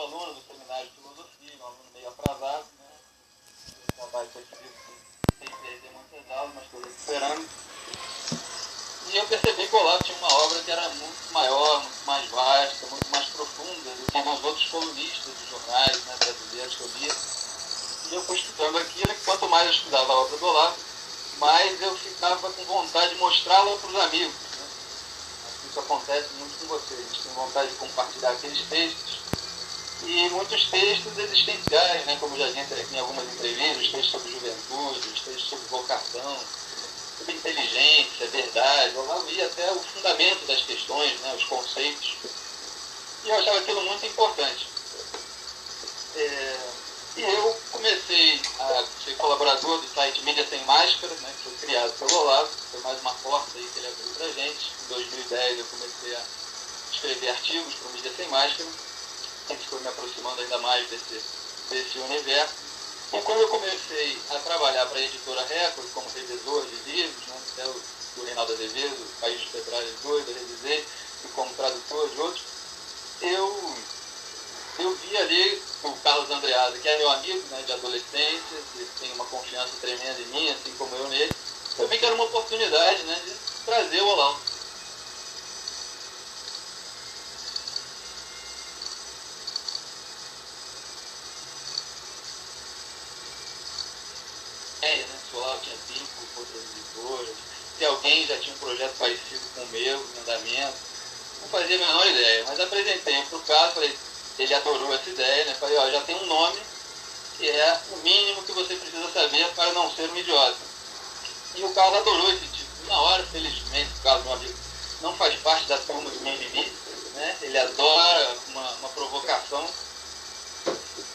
aluno do seminário de filosofia, um aluno meio atrasado, né? Eu trabalho com esse livro sem perder muitas aulas, mas estou recuperando. E eu percebi que o Olavo tinha uma obra que era muito maior, muito mais vasta, muito mais profunda do que os outros colunistas dos jornais, né, brasileiros que eu lia. E eu fui estudando aquilo, e quanto mais eu estudava a obra do Olavo, mais eu ficava com vontade de mostrá-la para os amigos. Né? Acho que isso acontece muito com vocês. A gente tem vontade de compartilhar aqueles textos. E muitos textos existenciais, né, como eu já disse aqui em algumas entrevistas, os textos sobre juventude, os textos sobre vocação, sobre inteligência, verdade. Eu lá via até o fundamento das questões, né, os conceitos. E eu achava aquilo muito importante. E eu comecei a ser colaborador do site Mídia Sem Máscara, né, que foi criado pelo Olavo. Foi mais uma porta aí que ele abriu pra gente. Em 2010 eu comecei a escrever artigos para o Mídia Sem Máscara. Sempre foi me aproximando ainda mais desse universo. E quando eu comecei a trabalhar para a editora Record como revisor de livros, né, até o do Reinaldo Azevedo, País dos Petralhas 2, eu revisei, e como tradutor de outros, eu vi ali o Carlos Andreasa, que é meu amigo, né, de adolescência, que tem uma confiança tremenda em mim, assim como eu nele. Eu vi que era uma oportunidade, né, de trazer o Olavo. Se o Olavo tinha 5 outras editoras, se alguém já tinha um projeto parecido com o meu, em andamento, não fazia a menor ideia, mas apresentei para o Carlos, falei, ele adorou essa ideia, né? Falei, ó, já tem um nome que é o mínimo que você precisa saber para não ser um idiota. E o Carlos adorou esse título. Na hora, felizmente, o Carlos, meu amigo, não faz parte da turma do mimimi, né? Ele adora uma provocação.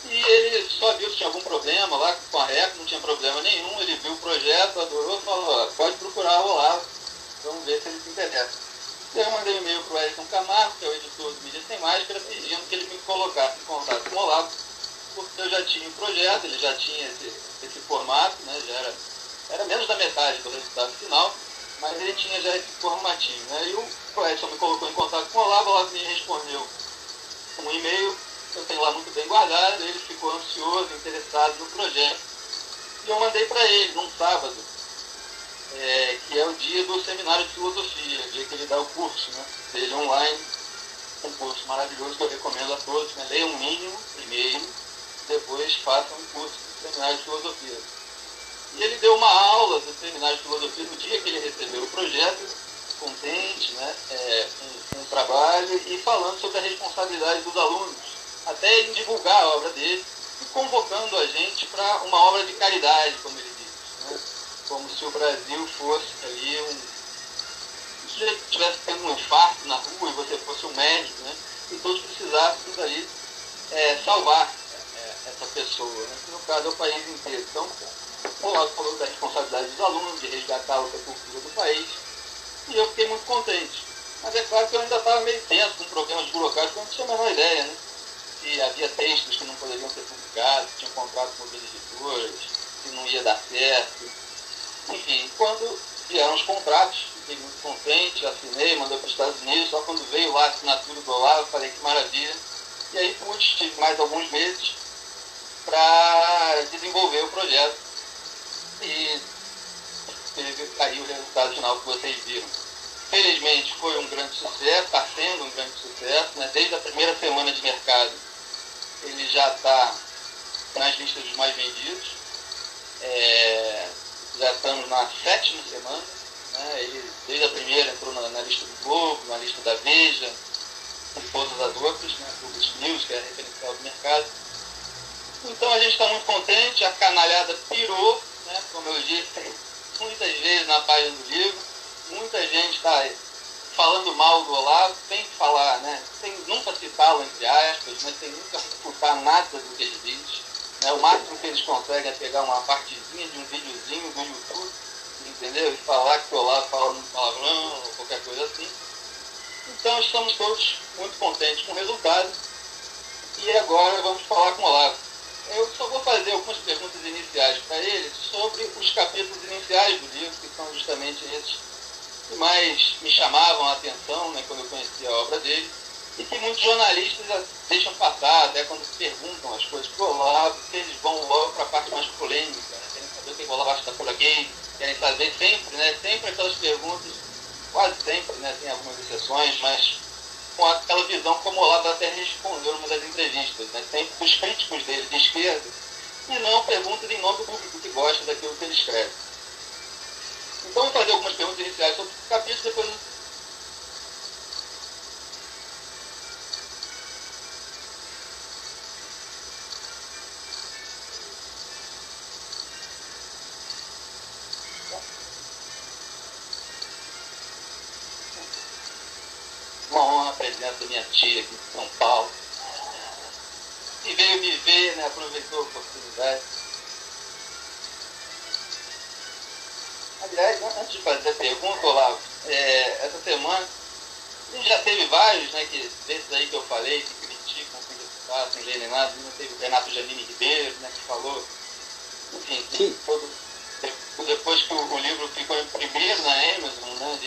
E ele só viu se tinha algum problema lá com a REC, não tinha problema nenhum. Ele viu o projeto, adorou, falou, ó, pode procurar o Olavo, vamos ver se ele se interessa. Eu mandei um e-mail para o Edson Camargo, que é o editor do Mídia Sem Máscara, pedindo que ele me colocasse em contato com o Olavo, porque eu já tinha um projeto, ele já tinha esse formato, né, já era menos da metade do resultado final, mas ele tinha já esse formatinho. Né, e o Edson me colocou em contato com o Olavo me respondeu um e-mail, eu tenho lá muito bem guardado, ele ficou ansioso, interessado no projeto. E eu mandei para ele, num sábado, que é o dia do seminário de filosofia, o dia que ele dá o curso, né, dele online, um curso maravilhoso que eu recomendo a todos, né, leiam o mínimo primeiro, depois façam um curso do seminário de filosofia. E ele deu uma aula do seminário de filosofia no dia que ele recebeu o projeto, contente, né, com o trabalho e falando sobre a responsabilidade dos alunos, até ele divulgar a obra dele e convocando a gente para uma obra de caridade, como ele disse, né? Como se o Brasil fosse ali se você estivesse tendo um infarto na rua e você fosse um médico, né? E todos precisassem dali salvar essa pessoa, né? Que no caso é o país inteiro. Então, o Olavo falou da responsabilidade dos alunos, de resgatar outra cultura do país, e eu fiquei muito contente. Mas é claro que eu ainda estava meio tenso com problemas burocráticos, eu não tinha a menor ideia, né? Se havia textos que não poderiam ser publicados, se tinha um contrato com outras editoras, se não ia dar certo. Enfim, quando vieram os contratos, fiquei muito contente, assinei, mandei para os Estados Unidos, só quando veio lá a assinatura do Olavo, falei que maravilha. E aí tive mais alguns meses para desenvolver o projeto e aí o resultado final que vocês viram. Felizmente foi um grande sucesso, está sendo um grande sucesso, né? Desde a primeira semana de mercado ele já está nas listas dos mais vendidos, já estamos na 7ª semana, né? Ele desde a primeira entrou na lista do Globo, na lista da Veja, e todas as outras, né? Public News, que é a referencial do mercado. Então a gente está muito contente, a canalhada pirou, né? Como eu disse, muitas vezes na página do livro, muita gente está falando mal do Olavo, sem falar, né? Sem nunca citá-lo entre aspas, mas sem nunca refutar nada do que ele diz. Né? O máximo que eles conseguem é pegar uma partezinha de um videozinho do YouTube, entendeu? E falar que o Olavo fala um palavrão ou qualquer coisa assim. Então estamos todos muito contentes com o resultado. E agora vamos falar com o Olavo. Eu só vou fazer algumas perguntas iniciais para ele sobre os capítulos iniciais do livro, que são justamente esses que mais me chamavam a atenção, né, quando eu conheci a obra dele. e que muitos jornalistas deixam passar, até quando perguntam as coisas pro Olavo, eles vão logo para a parte mais polêmica, né? Querem saber o que o Olavo acha da cura gay, querem saber sempre, né? Sempre aquelas perguntas, quase sempre, né? Tem algumas exceções, mas com aquela visão como o Olavo até respondeu numa das entrevistas, né? Sempre os críticos dele de esquerda, e não perguntas em nome do público que gosta daquilo que ele escreve. Então, vou fazer algumas perguntas iniciais sobre o capítulo, depois... Uma honra a presença da minha tia aqui em São Paulo. E veio me ver, né? Aproveitou a oportunidade. Aliás, antes de fazer a pergunta, Olavo, essa semana a gente já teve vários, né? Desses aí que eu falei, que criticam, que deputaram, sem ler nem nada. A gente teve o Renato Janine Ribeiro, né? Que falou, enfim, depois que o livro ficou em primeiro na Amazon, né?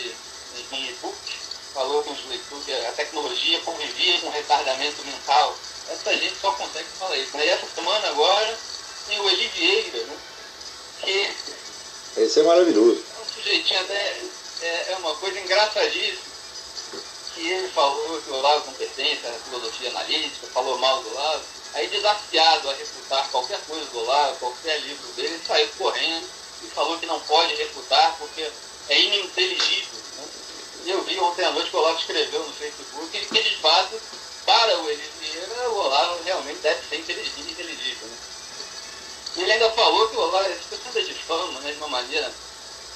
Em e-book, falou que os leitores, a tecnologia convivia com retardamento mental. Essa gente só consegue falar isso. E essa semana agora tem o Eli Vieira, né? Que esse é maravilhoso. É um sujeitinho até, é uma coisa engraçadíssima, que ele falou que o Olavo não pertence à filosofia analítica, falou mal do Olavo, aí desafiado a refutar qualquer coisa do Olavo, qualquer livro dele, ele saiu correndo e falou que não pode refutar porque é ininteligível, né? E eu vi ontem à noite que o Olavo escreveu no Facebook que ele de fato, para o Eli Vieira, o Olavo realmente deve ser ininteligível, né? E ele ainda falou que o Olavo, essa questão de fama, né, de uma maneira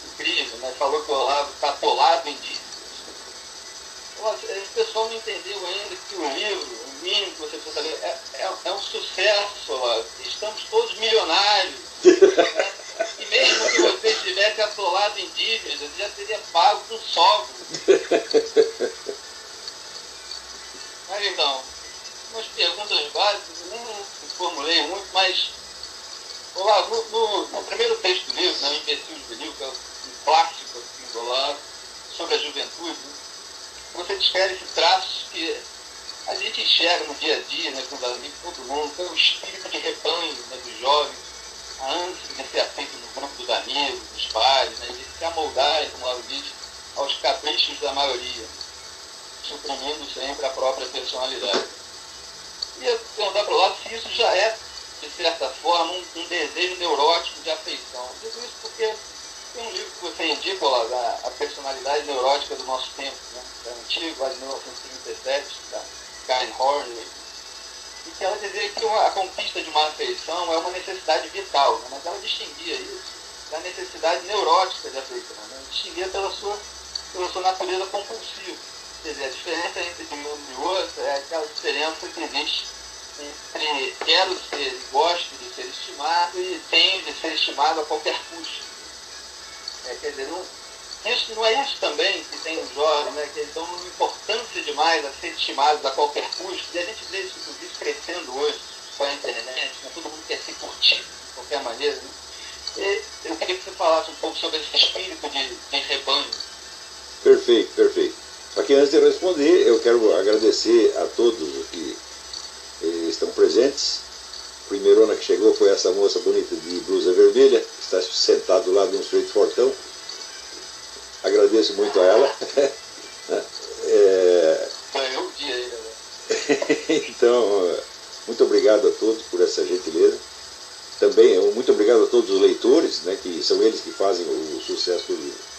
incrível, né? Falou que o Olavo está atolado em dívidas. Esse pessoal não entendeu ainda que o livro, o mínimo que você precisa saber, é um sucesso, Olavo. Estamos todos milionários. Né? E mesmo que você estivesse atolado em dívidas, já teria pago com sobro. Mas então, umas perguntas básicas, eu nem formulei muito, mas Olavo, no primeiro texto do livro, né, o Imbecil Juvenil, que é um clássico assim, do Olavo, sobre a juventude, né, você descreve esse traço que a gente enxerga no dia a dia, né, com os amigos, todo mundo, que é o espírito de rebanho, né, dos jovens, a ânsia de ser aceito no grupo dos amigos, dos pais, né, de se amoldarem, como o Olavo diz, aos caprichos da maioria, suprimindo sempre a própria personalidade. E eu perguntar para o Olavo se isso já é, de certa forma, um desejo neurótico de afeição. Eu digo isso porque tem um livro que você indica, Olavo, a personalidade neurótica do nosso tempo, né? É antigo, lá de 1937, da Karen Horney, e que ela dizia que a conquista de uma afeição é uma necessidade vital, né? Mas ela distinguia isso da necessidade neurótica de afeição, né? Distinguia pela sua natureza compulsiva. Quer dizer, a diferença entre um e outro é aquela diferença que existe entre quero ser e gosto de ser estimado e tenho de ser estimado a qualquer custo. Quer dizer, não é isso também que tem os jovens, né, que eles dão uma importância demais a ser estimados a qualquer custo, e a gente vê isso, inclusive, crescendo hoje com a internet, né, todo mundo quer ser curtido de qualquer maneira. Né? E eu queria que você falasse um pouco sobre esse espírito de rebanho. Perfeito, perfeito. Só que antes de responder, eu quero agradecer a todos que estão presentes. A primeirona que chegou foi essa moça bonita de blusa vermelha, que está sentada do lado de um sujeito fortão. Agradeço muito a ela. Ganhou o dia aí, né? Então, muito obrigado a todos por essa gentileza. Também muito obrigado a todos os leitores, né, que são eles que fazem o sucesso do livro.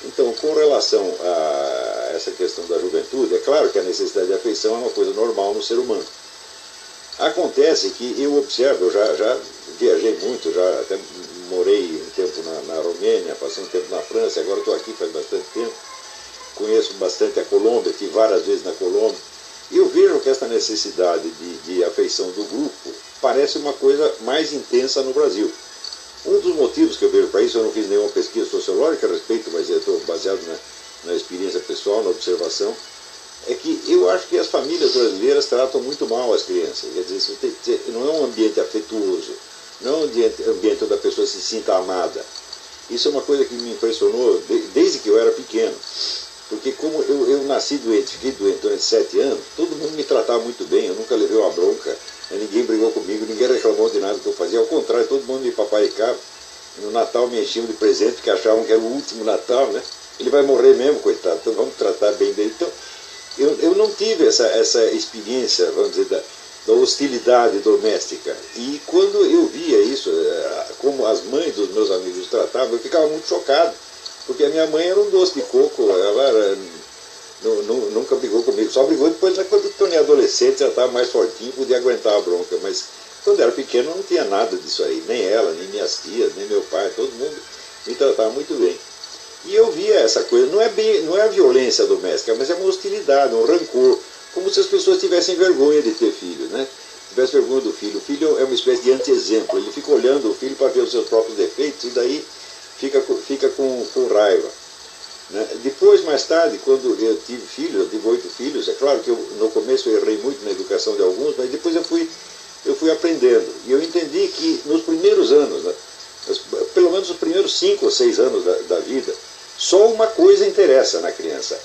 Então, com relação a essa questão da juventude, é claro que a necessidade de afeição é uma coisa normal no ser humano. Acontece que eu observo, eu já viajei muito, já até morei um tempo na Romênia, passei um tempo na França, agora estou aqui faz bastante tempo, conheço bastante a Colômbia, estive várias vezes na Colômbia, e eu vejo que essa necessidade de afeição do grupo parece uma coisa mais intensa no Brasil. Um dos motivos que eu vejo para isso, eu não fiz nenhuma pesquisa sociológica a respeito, mas eu estou baseado na experiência pessoal, na observação, é que eu acho que as famílias brasileiras tratam muito mal as crianças. Quer dizer, não é um ambiente afetuoso, não é um ambiente onde a pessoa se sinta amada. Isso é uma coisa que me impressionou desde que eu era pequeno. Porque como eu nasci doente, fiquei doente durante 7 anos, todo mundo me tratava muito bem, eu nunca levei uma bronca, ninguém brigou comigo, ninguém reclamou de nada que eu fazia, ao contrário, todo mundo me paparicava. No Natal me enchiam de presente, porque achavam que era o último Natal, né? Ele vai morrer mesmo, coitado, então vamos tratar bem dele. Então, eu não tive essa experiência, vamos dizer, da hostilidade doméstica. E quando eu via isso, como as mães dos meus amigos tratavam, eu ficava muito chocado. Porque a minha mãe era um doce de coco, ela nunca brigou comigo, só brigou depois quando eu tornei adolescente, já estava mais fortinho, podia aguentar a bronca, mas quando eu era pequeno não tinha nada disso aí, nem ela, nem minhas tias, nem meu pai, todo mundo me tratava muito bem. E eu via essa coisa, não é a violência doméstica, mas é uma hostilidade, um rancor, como se as pessoas tivessem vergonha de ter filho, né? Tivessem vergonha do filho. O filho é uma espécie de anti-exemplo, ele fica olhando o filho para ver os seus próprios defeitos e daí fica com raiva. Né? Depois, mais tarde, quando eu tive filhos, eu tive 8 filhos, é claro que no começo eu errei muito na educação de alguns, mas depois eu fui aprendendo. E eu entendi que nos primeiros anos, né, pelo menos os primeiros 5 ou 6 anos da vida, só uma coisa interessa na criança.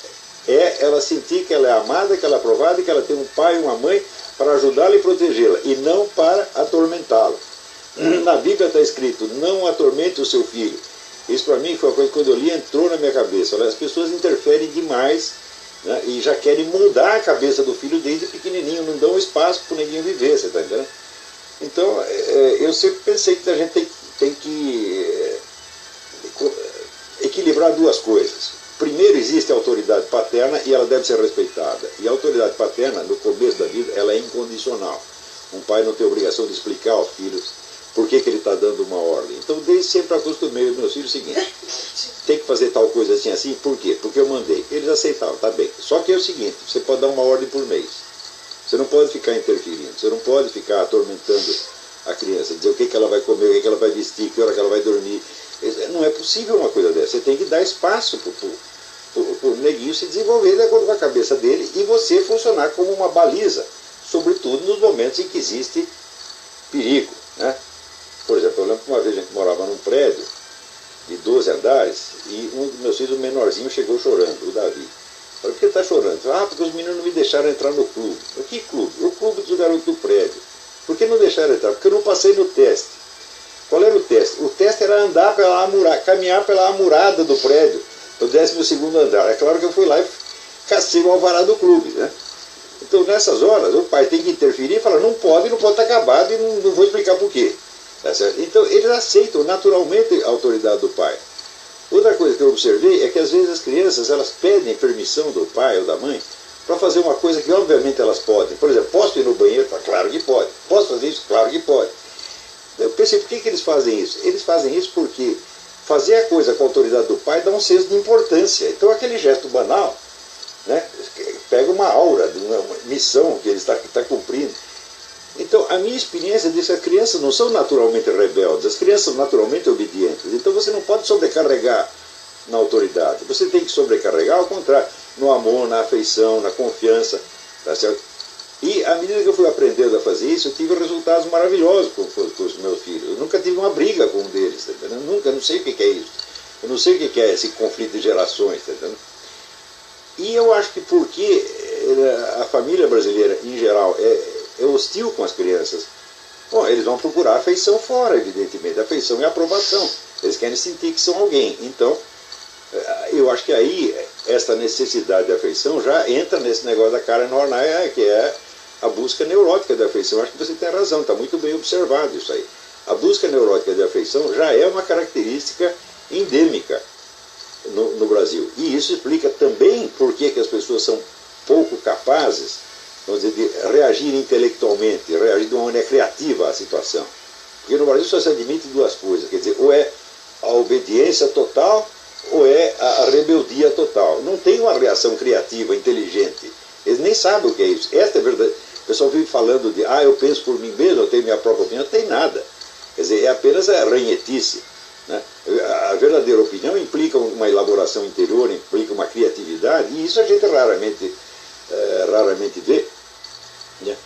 É ela sentir que ela é amada, que ela é aprovada e que ela tem um pai e uma mãe para ajudá-la e protegê-la, e não para atormentá-la. Na Bíblia está escrito, não atormente o seu filho. Isso para mim foi uma coisa que quando eu li entrou na minha cabeça. As pessoas interferem demais, né, e já querem mudar a cabeça do filho desde pequenininho, não dão espaço para o neguinho viver, você está entendendo? Então, eu sempre pensei que a gente tem que equilibrar duas coisas. Primeiro, existe a autoridade paterna e ela deve ser respeitada. E a autoridade paterna, no começo da vida, ela é incondicional. Um pai não tem obrigação de explicar aos filhos por que ele está dando uma ordem. Então, desde sempre acostumei os meus filhos o seguinte: tem que fazer tal coisa assim, assim, por quê? Porque eu mandei. Eles aceitavam, tá bem. Só que é o seguinte, você pode dar uma ordem por mês. Você não pode ficar interferindo, você não pode ficar atormentando a criança, dizer o que ela vai comer, o que ela vai vestir, que hora que ela vai dormir. Não é possível uma coisa dessa. Você tem que dar espaço para o neguinho se desenvolver de acordo com a cabeça dele e você funcionar como uma baliza, sobretudo nos momentos em que existe perigo, né? Por exemplo, eu lembro que uma vez a gente morava num prédio de 12 andares e um dos meus filhos, o menorzinho, chegou chorando, o Davi. Eu falei, por que está chorando? Falei, porque os meninos não me deixaram entrar no clube. Eu, que clube? O clube dos garotos do prédio. Por que não deixaram entrar? Porque eu não passei no teste. Qual era o teste? O teste era andar pela murada, caminhar pela murada do prédio, do 12º andar. É claro que eu fui lá e cacei o alvará do clube, né? Então, nessas horas, o pai tem que interferir e falar, não pode estar acabado e não vou explicar por quê. Tá certo? Então, eles aceitam naturalmente a autoridade do pai. Outra coisa que eu observei é que, às vezes, as crianças elas pedem permissão do pai ou da mãe para fazer uma coisa que, obviamente, elas podem. Por exemplo, posso ir no banheiro? Claro que pode. Posso fazer isso? Claro que pode. Eu pensei, por que eles fazem isso? Eles fazem isso porque fazer a coisa com a autoridade do pai dá um senso de importância. Então, aquele gesto banal, né, pega uma aura de uma missão que ele está cumprindo. Então, a minha experiência diz que as crianças não são naturalmente rebeldes, as crianças são naturalmente obedientes. Então, você não pode sobrecarregar na autoridade. Você tem que sobrecarregar, ao contrário, no amor, na afeição, na confiança. Tá certo? E, à medida que eu fui aprendendo a fazer isso, eu tive resultados maravilhosos com os meus filhos. Eu nunca tive uma briga com um deles. Tá entendendo? Nunca, não sei o que é isso. Eu não sei o que é esse conflito de gerações. Tá entendendo? E eu acho que porque a família brasileira, em geral, é hostil com as crianças, bom, eles vão procurar afeição fora, evidentemente. Afeição e aprovação. Eles querem sentir que são alguém. Então, eu acho que aí, esta necessidade de afeição já entra nesse negócio da Karen Horney, que é a busca neurótica de afeição. Eu acho que você tem razão, está muito bem observado isso aí. A busca neurótica de afeição já é uma característica endêmica no Brasil. E isso explica também por que as pessoas são pouco capazes, vamos dizer, de reagir intelectualmente, reagir de uma maneira criativa à situação. Porque no Brasil só se admite duas coisas, quer dizer, ou é a obediência total ou é a rebeldia total. Não tem uma reação criativa, inteligente. Eles nem sabem o que é isso. Esta é verdade. O pessoal vive falando de, eu penso por mim mesmo, eu tenho minha própria opinião. Não tem nada. Quer dizer, é apenas a ranhetice. Né? A verdadeira opinião implica uma elaboração interior, implica uma criatividade, e isso a gente raramente vê. Né?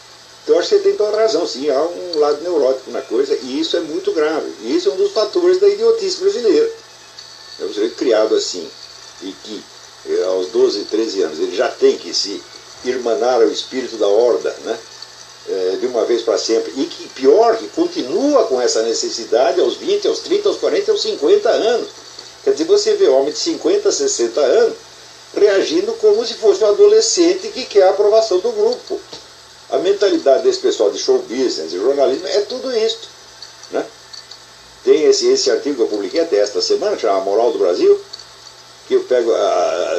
Então, acho que você tem toda a razão, sim, há um lado neurótico na coisa, e isso é muito grave. E isso é um dos fatores da idiotice brasileira. É um sujeito criado assim, e que aos 12, 13 anos, ele já tem que se irmanar ao espírito da horda, né? De uma vez para sempre. E que pior, que continua com essa necessidade aos 20, aos 30, aos 40, aos 50 anos. Quer dizer, você vê homem de 50, 60 anos reagindo como se fosse um adolescente que quer a aprovação do grupo. A mentalidade desse pessoal de show business, de jornalismo, é tudo isso, né? Tem esse artigo que eu publiquei até esta semana, que chama A Moral do Brasil, que eu pego a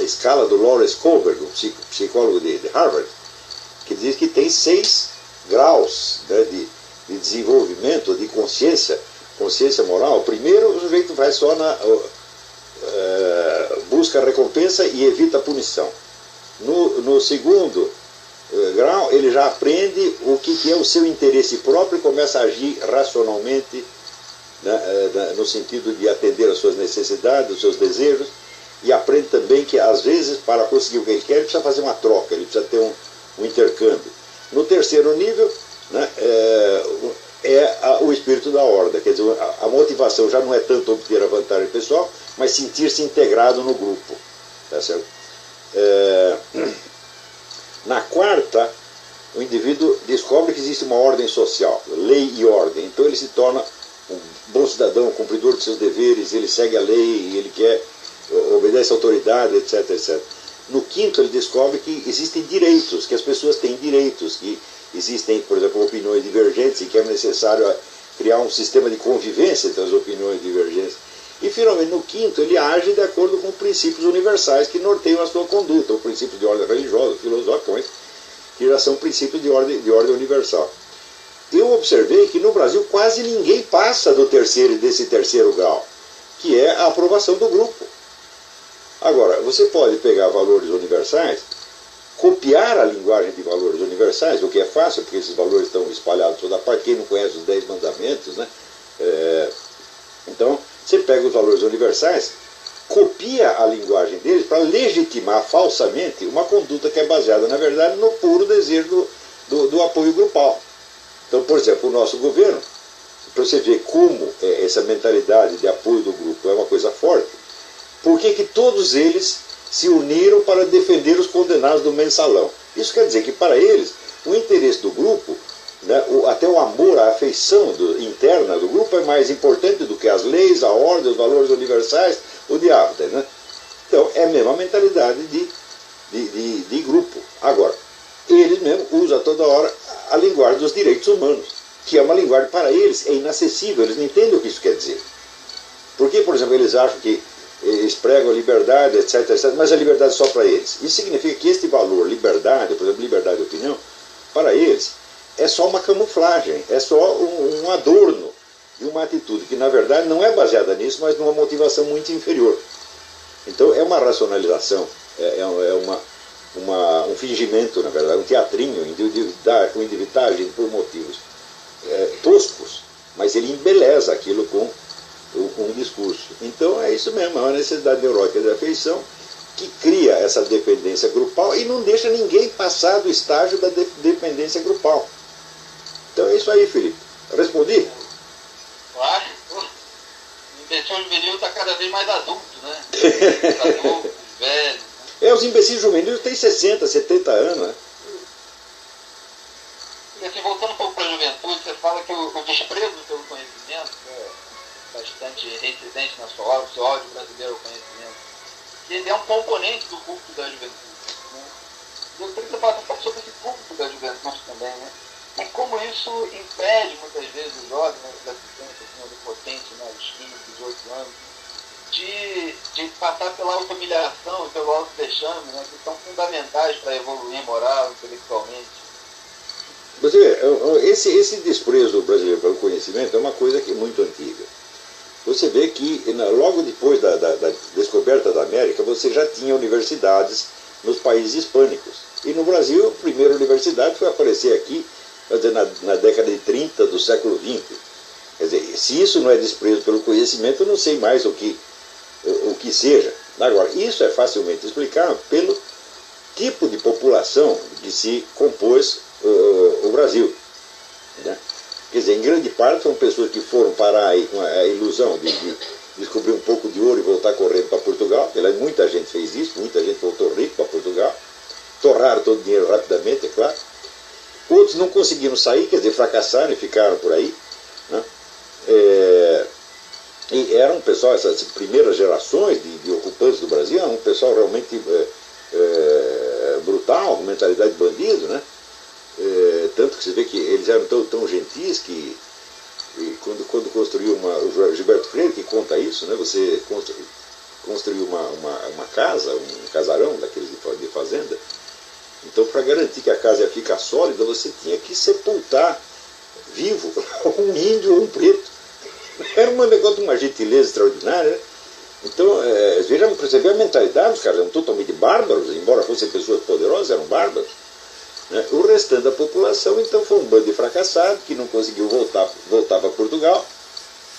escala do Lawrence Kohlberg, um psicólogo de Harvard, que diz que tem 6 graus, né, de desenvolvimento, de consciência moral. O primeiro, o sujeito vai só na busca a recompensa e evita a punição. No segundo grau, ele já aprende o que é o seu interesse próprio e começa a agir racionalmente, né, no sentido de atender às suas necessidades, os seus desejos, e aprende também que, às vezes, para conseguir o que ele quer, ele precisa fazer uma troca, ele precisa ter um intercâmbio. No terceiro nível, né, o espírito da horda, quer dizer, a motivação já não é tanto obter a vantagem pessoal, mas sentir-se integrado no grupo. Tá certo? Na quarta, o indivíduo descobre que existe uma ordem social, lei e ordem, então ele se torna um bom cidadão, um cumpridor de seus deveres, ele segue a lei, ele obedece à autoridade, etc, etc. No quinto, ele descobre que existem direitos, que as pessoas têm direitos, que existem, por exemplo, opiniões divergentes e que é necessário criar um sistema de convivência entre as opiniões divergentes. E, finalmente, no quinto, ele age de acordo com princípios universais que norteiam a sua conduta, o princípio de ordem religiosa, filosófica, que já são princípios de ordem universal. Eu observei que no Brasil quase ninguém passa desse terceiro grau, que é a aprovação do grupo. Agora, você pode pegar valores universais, copiar a linguagem de valores universais, o que é fácil, porque esses valores estão espalhados toda parte. Quem não conhece os 10 mandamentos, né? Então, você pega os valores universais, copia a linguagem deles para legitimar falsamente uma conduta que é baseada, na verdade, no puro desejo do apoio grupal. Então, por exemplo, o nosso governo, para você ver como essa mentalidade de apoio do grupo é uma coisa forte, por que todos eles se uniram para defender os condenados do mensalão? Isso quer dizer que, para eles, o interesse do grupo, né, até o amor, a afeição interna do grupo é mais importante do que as leis, a ordem, os valores universais, o diabo. Né? Então, é a mesma mentalidade de grupo. Agora, eles mesmo usam toda hora a linguagem dos direitos humanos, que é uma linguagem, para eles, é inacessível, eles não entendem o que isso quer dizer. Porque, por exemplo, eles acham que eles pregam a liberdade, etc, etc, mas a liberdade é só para eles. Isso significa que este valor, liberdade, por exemplo, liberdade de opinião, para eles, é só uma camuflagem, é só um adorno de uma atitude que, na verdade, não é baseada nisso, mas numa motivação muito inferior. Então, é uma racionalização, um fingimento, na verdade, um teatrinho, o indivíduo está agindo por motivos toscos, mas ele embeleza aquilo com um discurso. Então, é isso mesmo, é uma necessidade neurótica de afeição que cria essa dependência grupal e não deixa ninguém passar do estágio da dependência grupal. Então é isso aí, Felipe. Respondi? Claro. O imbecil juvenil está cada vez mais adulto, né? Adulto, velho. Os imbecis juvenis têm 60, 70 anos, né? E assim, voltando um pouco para a juventude, você fala que o desprezo pelo conhecimento, que é bastante reincidente na sua obra, o seu ódio brasileiro ao conhecimento, que ele é um componente do culto da juventude. Né? Eu queria que você falasse um pouco sobre esse culto da juventude também, né? E como isso impede, muitas vezes, os jovens, né, da assistência onipotente, né, aos 15, 18 anos, de passar pela auto-humilhação e pelo auto-vexame, né, que são fundamentais para evoluir moral, intelectualmente. Você vê, esse desprezo brasileiro pelo conhecimento é uma coisa que é muito antiga. Você vê que logo depois da descoberta da América, você já tinha universidades nos países hispânicos. E no Brasil, a primeira universidade foi aparecer aqui, quer dizer, na década de 30 do século XX. Quer dizer, se isso não é desprezo pelo conhecimento, eu não sei mais o que seja. Agora, isso é facilmente explicável pelo tipo de população que se compôs o Brasil. Né? Quer dizer, em grande parte são pessoas que foram parar aí com a ilusão descobrir um pouco de ouro e voltar correndo para Portugal. Muita gente fez isso, muita gente voltou rico para Portugal. Torraram todo o dinheiro rapidamente, é claro. Outros não conseguiram sair, quer dizer, fracassaram e ficaram por aí, né? E era um pessoal, essas primeiras gerações de ocupantes do Brasil, era um pessoal realmente brutal, com mentalidade de bandido, né? Tanto que você vê que eles eram tão gentis que quando construiu o Gilberto Freire que conta isso, né? Você construiu uma casa, um casarão daqueles de fazenda. Então, para garantir que a casa ia ficar sólida, você tinha que sepultar vivo um índio ou um preto. Era um negócio de uma gentileza extraordinária, né? Então, você vê a mentalidade dos caras, eram totalmente bárbaros, embora fossem pessoas poderosas, eram bárbaros, né? O restante da população, então, foi um bando de fracassado que não conseguiu voltar para Portugal,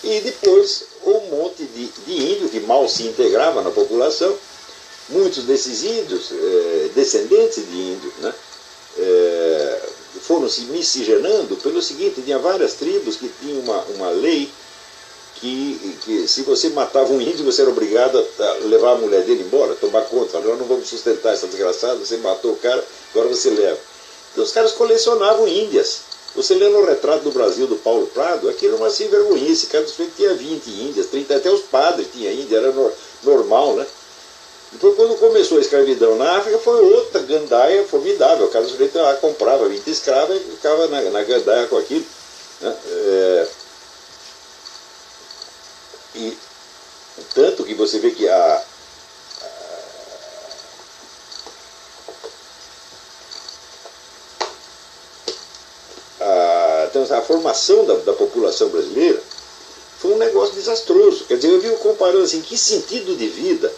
e depois um monte de índios que mal se integrava na população. Muitos desses índios, descendentes de índios, né, foram se miscigenando pelo seguinte: tinha várias tribos que tinham uma lei que se você matava um índio, você era obrigado a levar a mulher dele embora, tomar conta. Nós não vamos sustentar essa desgraçada, você matou o cara, agora você leva. Então os caras colecionavam índias. Você lê no Retrato do Brasil, do Paulo Prado, aquilo era uma sem vergonhice. Cada sujeito tinha 20 índias, 30, até os padres tinham índia, era normal, né? Depois, quando começou a escravidão na África, foi outra gandaia formidável. Cada sujeito lá comprava 20 escravos e ficava na gandaia com aquilo, né? E tanto que você vê que a formação da população brasileira foi um negócio desastroso. Quer dizer, eu vi comparando assim, que sentido de vida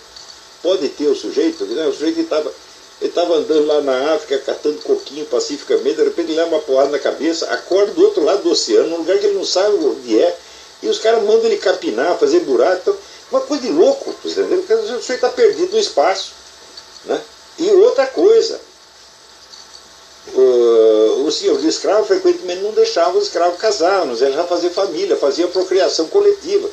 pode ter o sujeito, né? O sujeito estava andando lá na África, catando coquinho pacificamente, de repente ele leva uma porrada na cabeça, acorda do outro lado do oceano, num lugar que ele não sabe onde é, e os caras mandam ele capinar, fazer buraco. Então, uma coisa de louco, entendeu? Porque o sujeito está perdido no espaço, né? E outra coisa, o senhor de escravo frequentemente não deixava os escravos casar, não deixava fazer família, fazia procriação coletiva.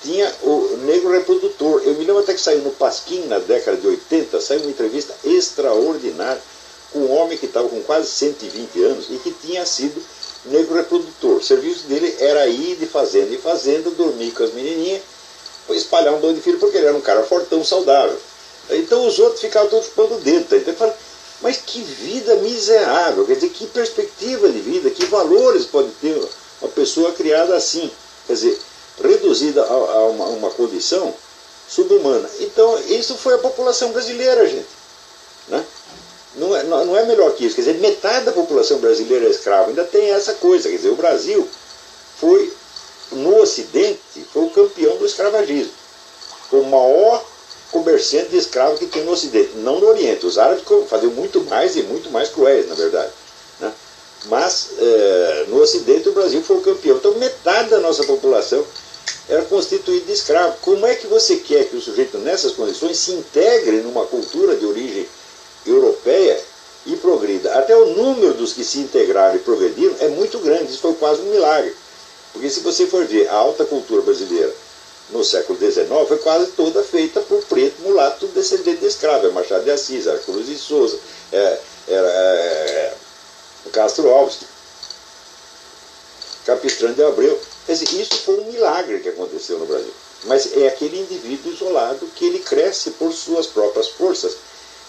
Tinha o negro reprodutor. Eu me lembro até que saiu no Pasquim, na década de 80, saiu uma entrevista extraordinária com um homem que estava com quase 120 anos e que tinha sido negro reprodutor. O serviço dele era ir de fazenda em fazenda, dormir com as menininhas, espalhar um bando de filho, porque ele era um cara fortão, saudável. Então os outros ficavam todos chupando o dedo. Tá? Então eu falei, mas que vida miserável, quer dizer, que perspectiva de vida, que valores pode ter uma pessoa criada assim, quer dizer, reduzida a uma condição subhumana. Então, isso foi a população brasileira, gente, né? Não é melhor que isso, quer dizer, metade da população brasileira é escrava, ainda tem essa coisa, quer dizer, o Brasil foi, no Ocidente, foi o campeão do escravagismo, foi o maior comerciante de escravos que tem no Ocidente, não no Oriente. Os árabes faziam muito mais e muito mais cruéis, na verdade, né? Mas no Ocidente o Brasil foi o campeão. Então metade da nossa população era constituída de escravos. Como é que você quer que o sujeito nessas condições se integre numa cultura de origem europeia e progrida? Até o número dos que se integraram e progrediram é muito grande. Isso foi quase um milagre. Porque se você for ver a alta cultura brasileira no século XIX, foi quase toda feita por preto, mulato, tudo descendente de escravo. Era Machado de Assis, era Cruz de Souza, era Castro Alves, Capistrano de Abreu. Quer dizer, isso foi um milagre que aconteceu no Brasil. Mas é aquele indivíduo isolado que ele cresce por suas próprias forças,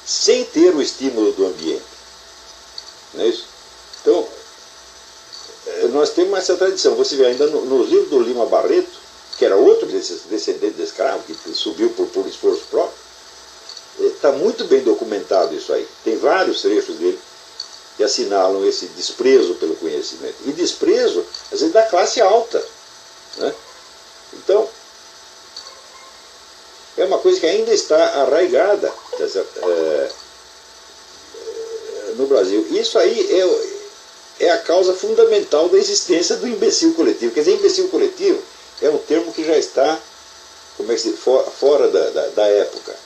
sem ter o estímulo do ambiente. Não é isso? Então, nós temos essa tradição. Você vê ainda no livro do Lima Barreto, que era outro desses descendentes de escravo, que subiu por esforço próprio, está muito bem documentado isso aí. Tem vários trechos dele que assinalam esse desprezo pelo conhecimento. E desprezo, às vezes, da classe alta, né? Então, é uma coisa que ainda está arraigada no Brasil. Isso aí é a causa fundamental da existência do imbecil coletivo. Quer dizer, imbecil coletivo é um termo que já está, como é que se diz, fora da época.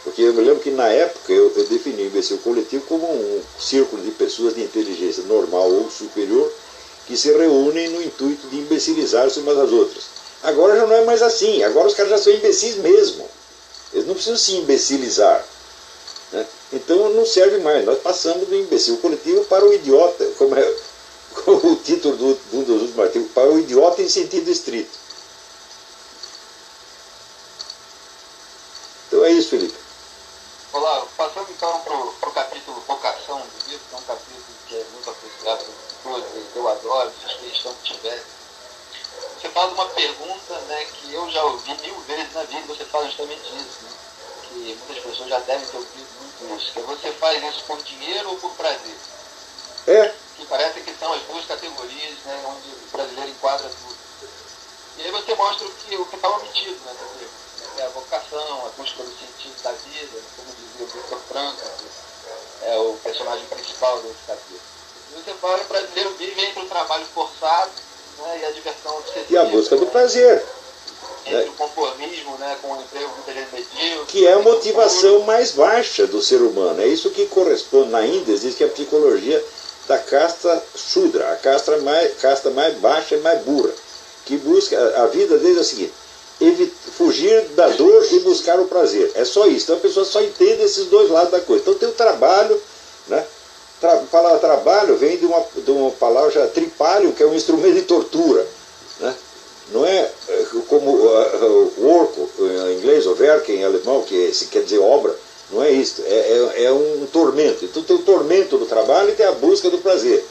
Porque eu me lembro que na época eu defini o imbecil coletivo como um círculo de pessoas de inteligência normal ou superior que se reúnem no intuito de imbecilizar-se umas às outras. Agora já não é mais assim, agora os caras já são imbecis mesmo. Eles não precisam se imbecilizar, né? Então não serve mais, nós passamos do imbecil coletivo para o idiota, como é o título de um dos últimos artigos, para o idiota em sentido estrito. Então é isso, Felipe. Olá, passando então para o capítulo Vocação do livro, que é um capítulo que é muito apreciado por todos, eu adoro, se vocês estão que tiver. Você faz uma pergunta, né, que eu já ouvi 1000 vezes na vida, você fala justamente isso, né, que muitas pessoas já devem ter ouvido muito isso, que você faz isso por dinheiro ou por prazer? É. Que parece que são as duas categorias, né, onde o brasileiro enquadra tudo. E aí você mostra o que está omitido nessa pergunta. É a vocação, a busca do sentido da vida, como dizia o Victor Frankl, que é o personagem principal desse capítulo. E você fala que o brasileiro vive entre o trabalho forçado, né, e a diversão obsessiva. E a busca do prazer. Entre o conformismo, né, com o emprego muitas vezes medíocre. Que é a motivação mais baixa do ser humano. É isso que corresponde, na Índia, diz que a psicologia da casta Shudra, a casta mais baixa e mais burra, que busca, a vida deles é o seguinte: fugir da dor e buscar o prazer. É só isso. Então a pessoa só entende esses dois lados da coisa. Então tem o trabalho, né? A palavra trabalho vem de uma palavra tripalium, que é um instrumento de tortura, né? Não é como work em inglês, ou werk em alemão, que quer dizer obra. Não é isso. É um tormento. Então tem o tormento do trabalho e tem a busca do prazer.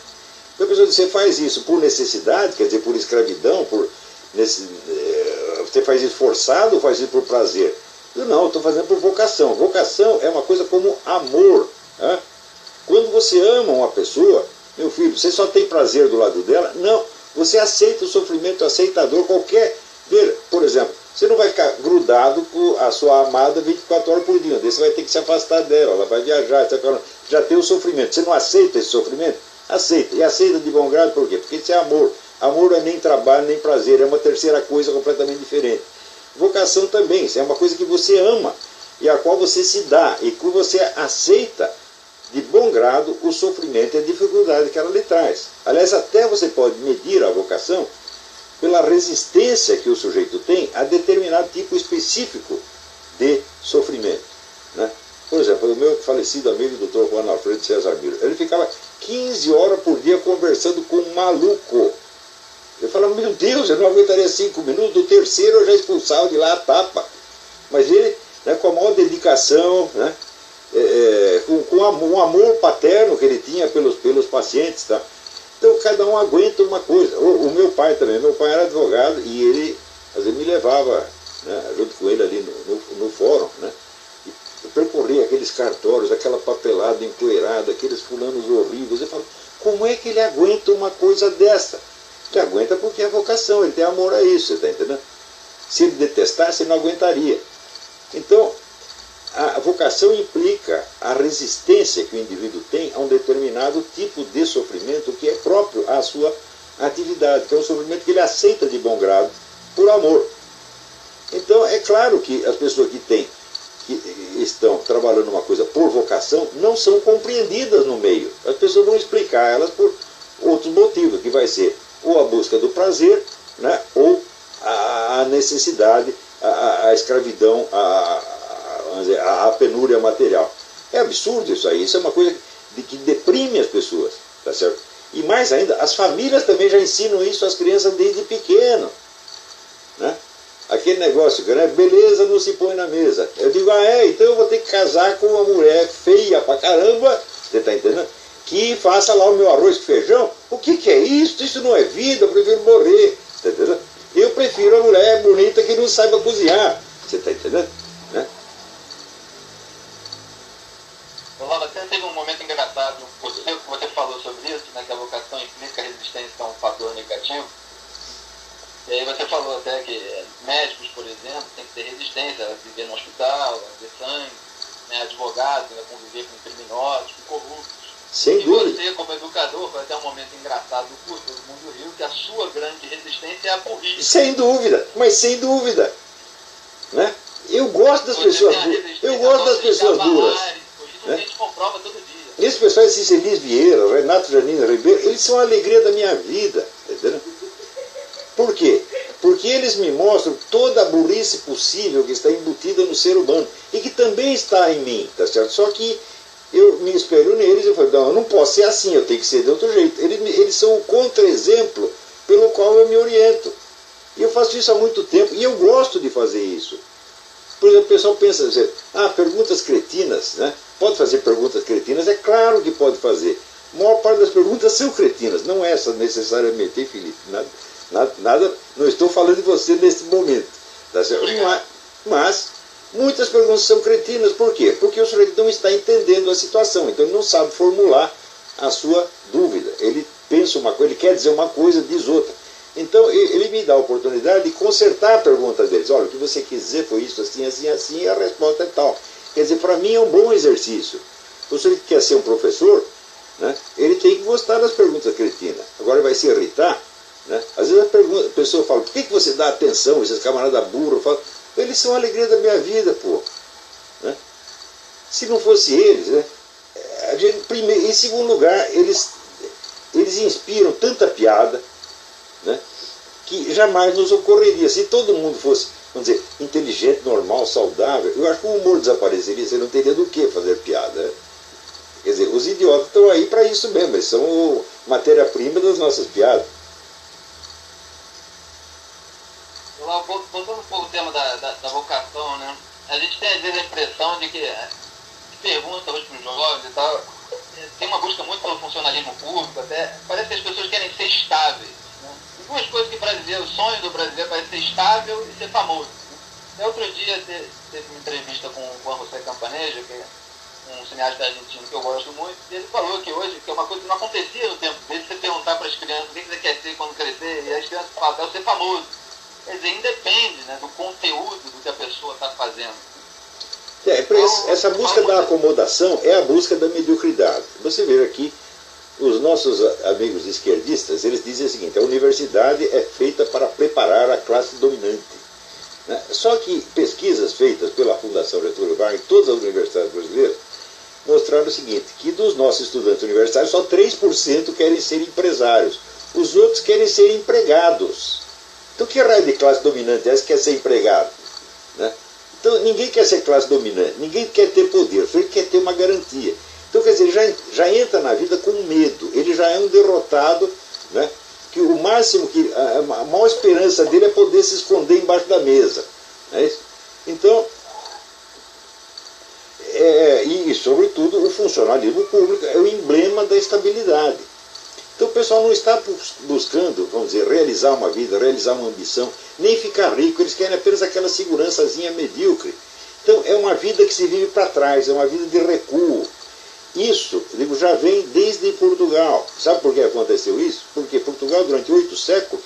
Então a pessoa diz: você faz isso por necessidade, quer dizer, por escravidão, você faz isso forçado ou faz isso por prazer? Não, eu estou fazendo por vocação. Vocação é uma coisa como amor, né? Quando você ama uma pessoa, meu filho, você só tem prazer do lado dela? Não, você aceita o sofrimento, aceita a dor, por exemplo, você não vai ficar grudado com a sua amada 24 horas por dia. Você vai ter que se afastar dela, ela vai viajar, já tem o sofrimento. Você não aceita esse sofrimento? Aceita. E aceita de bom grado por quê? Porque isso é amor. Amor não é nem trabalho, nem prazer, é uma terceira coisa completamente diferente. Vocação também, isso é uma coisa que você ama e a qual você se dá e que você aceita de bom grado o sofrimento e a dificuldade que ela lhe traz. Aliás, até você pode medir a vocação pela resistência que o sujeito tem a determinado tipo específico de sofrimento, né? Por exemplo, o meu falecido amigo Dr. Juan Alfredo César Miro, ele ficava 15 horas por dia conversando com um maluco. Eu falava: meu Deus, eu não aguentaria 5 minutos, do terceiro eu já expulsava de lá a tapa. Mas ele, né, com a maior dedicação, né, com um amor paterno que ele tinha pelos pacientes, tá? Então cada um aguenta uma coisa. O meu pai também, meu pai era advogado e ele, às vezes, me levava, né, junto com ele ali no fórum, né? Eu percorria aqueles cartórios, aquela papelada empoeirada, aqueles fulanos horríveis. Eu falo: como é que ele aguenta uma coisa dessa? Que aguenta porque é vocação, ele tem amor a isso, você está entendendo? Se ele detestasse, ele não aguentaria. Então, a vocação implica a resistência que o indivíduo tem a um determinado tipo de sofrimento que é próprio à sua atividade, que é um sofrimento que ele aceita de bom grado por amor. Então, é claro que as pessoas que estão trabalhando uma coisa por vocação não são compreendidas no meio. As pessoas vão explicar elas por outros motivos, que vai ser ou a busca do prazer, né, ou a necessidade, a escravidão, a penúria material. É absurdo isso aí. Isso é uma coisa que deprime as pessoas, tá certo? E mais ainda, as famílias também já ensinam isso às crianças desde pequeno, né? Aquele negócio, né? Beleza não se põe na mesa. Eu digo: então eu vou ter que casar com uma mulher feia pra caramba, você tá entendendo? Que faça lá o meu arroz com feijão. O que é isso? Isso não é vida, eu prefiro morrer, tá entendendo? Eu prefiro a mulher bonita que não saiba cozinhar, você está entendendo? Né? Olá, você teve um momento engraçado, você falou sobre isso, né, que a vocação implica a resistência a um fator negativo. E aí você falou até que médicos, por exemplo, têm que ter resistência a viver no hospital, a ver sangue, né, advogados, a conviver com criminosos, com corruptos. Sem dúvida. E você, como educador, foi até um momento engraçado do curso, todo mundo riu, que a sua grande resistência é a burrice. Sem dúvida, mas sem dúvida. Né? Eu gosto das pessoas duras. Eu gosto das pessoas duras. Isso a gente comprova todo dia. Esse pessoal, esse Elis Vieira, Renato Janine Ribeiro, eles são a alegria da minha vida. Entendeu? Por quê? Porque eles me mostram toda a burrice possível que está embutida no ser humano e que também está em mim, tá certo? Só que eu me espelho neles e falo, não, eu não posso ser assim, eu tenho que ser de outro jeito. Eles são o contra-exemplo pelo qual eu me oriento. E eu faço isso há muito tempo e eu gosto de fazer isso. Por exemplo, o pessoal pensa, perguntas cretinas, né? Pode fazer perguntas cretinas? É claro que pode fazer. A maior parte das perguntas são cretinas, não essa necessariamente, hein, Felipe? Nada, não estou falando de você nesse momento, tá certo? Mas muitas perguntas são cretinas, por quê? Porque o sujeito não está entendendo a situação, então ele não sabe formular a sua dúvida. Ele pensa uma coisa, ele quer dizer uma coisa, diz outra. Então ele me dá a oportunidade de consertar a pergunta deles. Olha, o que você quis dizer foi isso, assim, assim, assim, e a resposta é tal. Quer dizer, para mim é um bom exercício. O sujeito que quer ser um professor, né, ele tem que gostar das perguntas cretinas. Agora vai se irritar, né? Às vezes a pessoa fala, por que você dá atenção, esses camaradas burros? Eles são a alegria da minha vida, pô. Né? Se não fosse eles, né, em segundo lugar, eles inspiram tanta piada, né, que jamais nos ocorreria. Se todo mundo fosse, vamos dizer, inteligente, normal, saudável, eu acho que o humor desapareceria, você não teria do que fazer piada. Né? Quer dizer, os idiotas estão aí para isso mesmo, eles são matéria-prima das nossas piadas. Voltando um pouco ao tema da vocação, né? A gente tem às vezes a impressão de que pergunta hoje para os jovens e tal, tem uma busca muito pelo funcionalismo público, até parece que as pessoas querem ser estáveis. Né? E duas coisas que o sonho do brasileiro parece ser estável e ser famoso. Né? Outro dia teve uma entrevista com o Juan José Campaneja, que é um cineasta argentino que eu gosto muito, e ele falou que hoje, que é uma coisa que não acontecia no tempo dele, você perguntar para as crianças o que você quer ser quando crescer, e as crianças falam, quero ser famoso. Quer dizer, independe, né, do conteúdo do que a pessoa está fazendo. Essa busca da acomodação é a busca da mediocridade. Você vê aqui, os nossos amigos esquerdistas, eles dizem o seguinte, a universidade é feita para preparar a classe dominante. Né? Só que pesquisas feitas pela Fundação Getúlio Vargas em todas as universidades brasileiras mostraram o seguinte, que dos nossos estudantes universitários, só 3% querem ser empresários. Os outros querem ser empregados. Então que raio de classe dominante é essa que quer ser empregado? Né? Então ninguém quer ser classe dominante, ninguém quer ter poder, ele quer ter uma garantia. Então quer dizer, ele já entra na vida com medo, ele já é um derrotado, né? Que o máximo, a maior esperança dele é poder se esconder embaixo da mesa. Não é isso? Então, e sobretudo o funcionalismo público é o emblema da estabilidade. Então o pessoal não está buscando, vamos dizer, realizar uma vida, realizar uma ambição, nem ficar rico, eles querem apenas aquela segurançazinha medíocre. Então é uma vida que se vive para trás, é uma vida de recuo. Isso, digo, já vem desde Portugal. Sabe por que aconteceu isso? Porque Portugal, durante 8 séculos,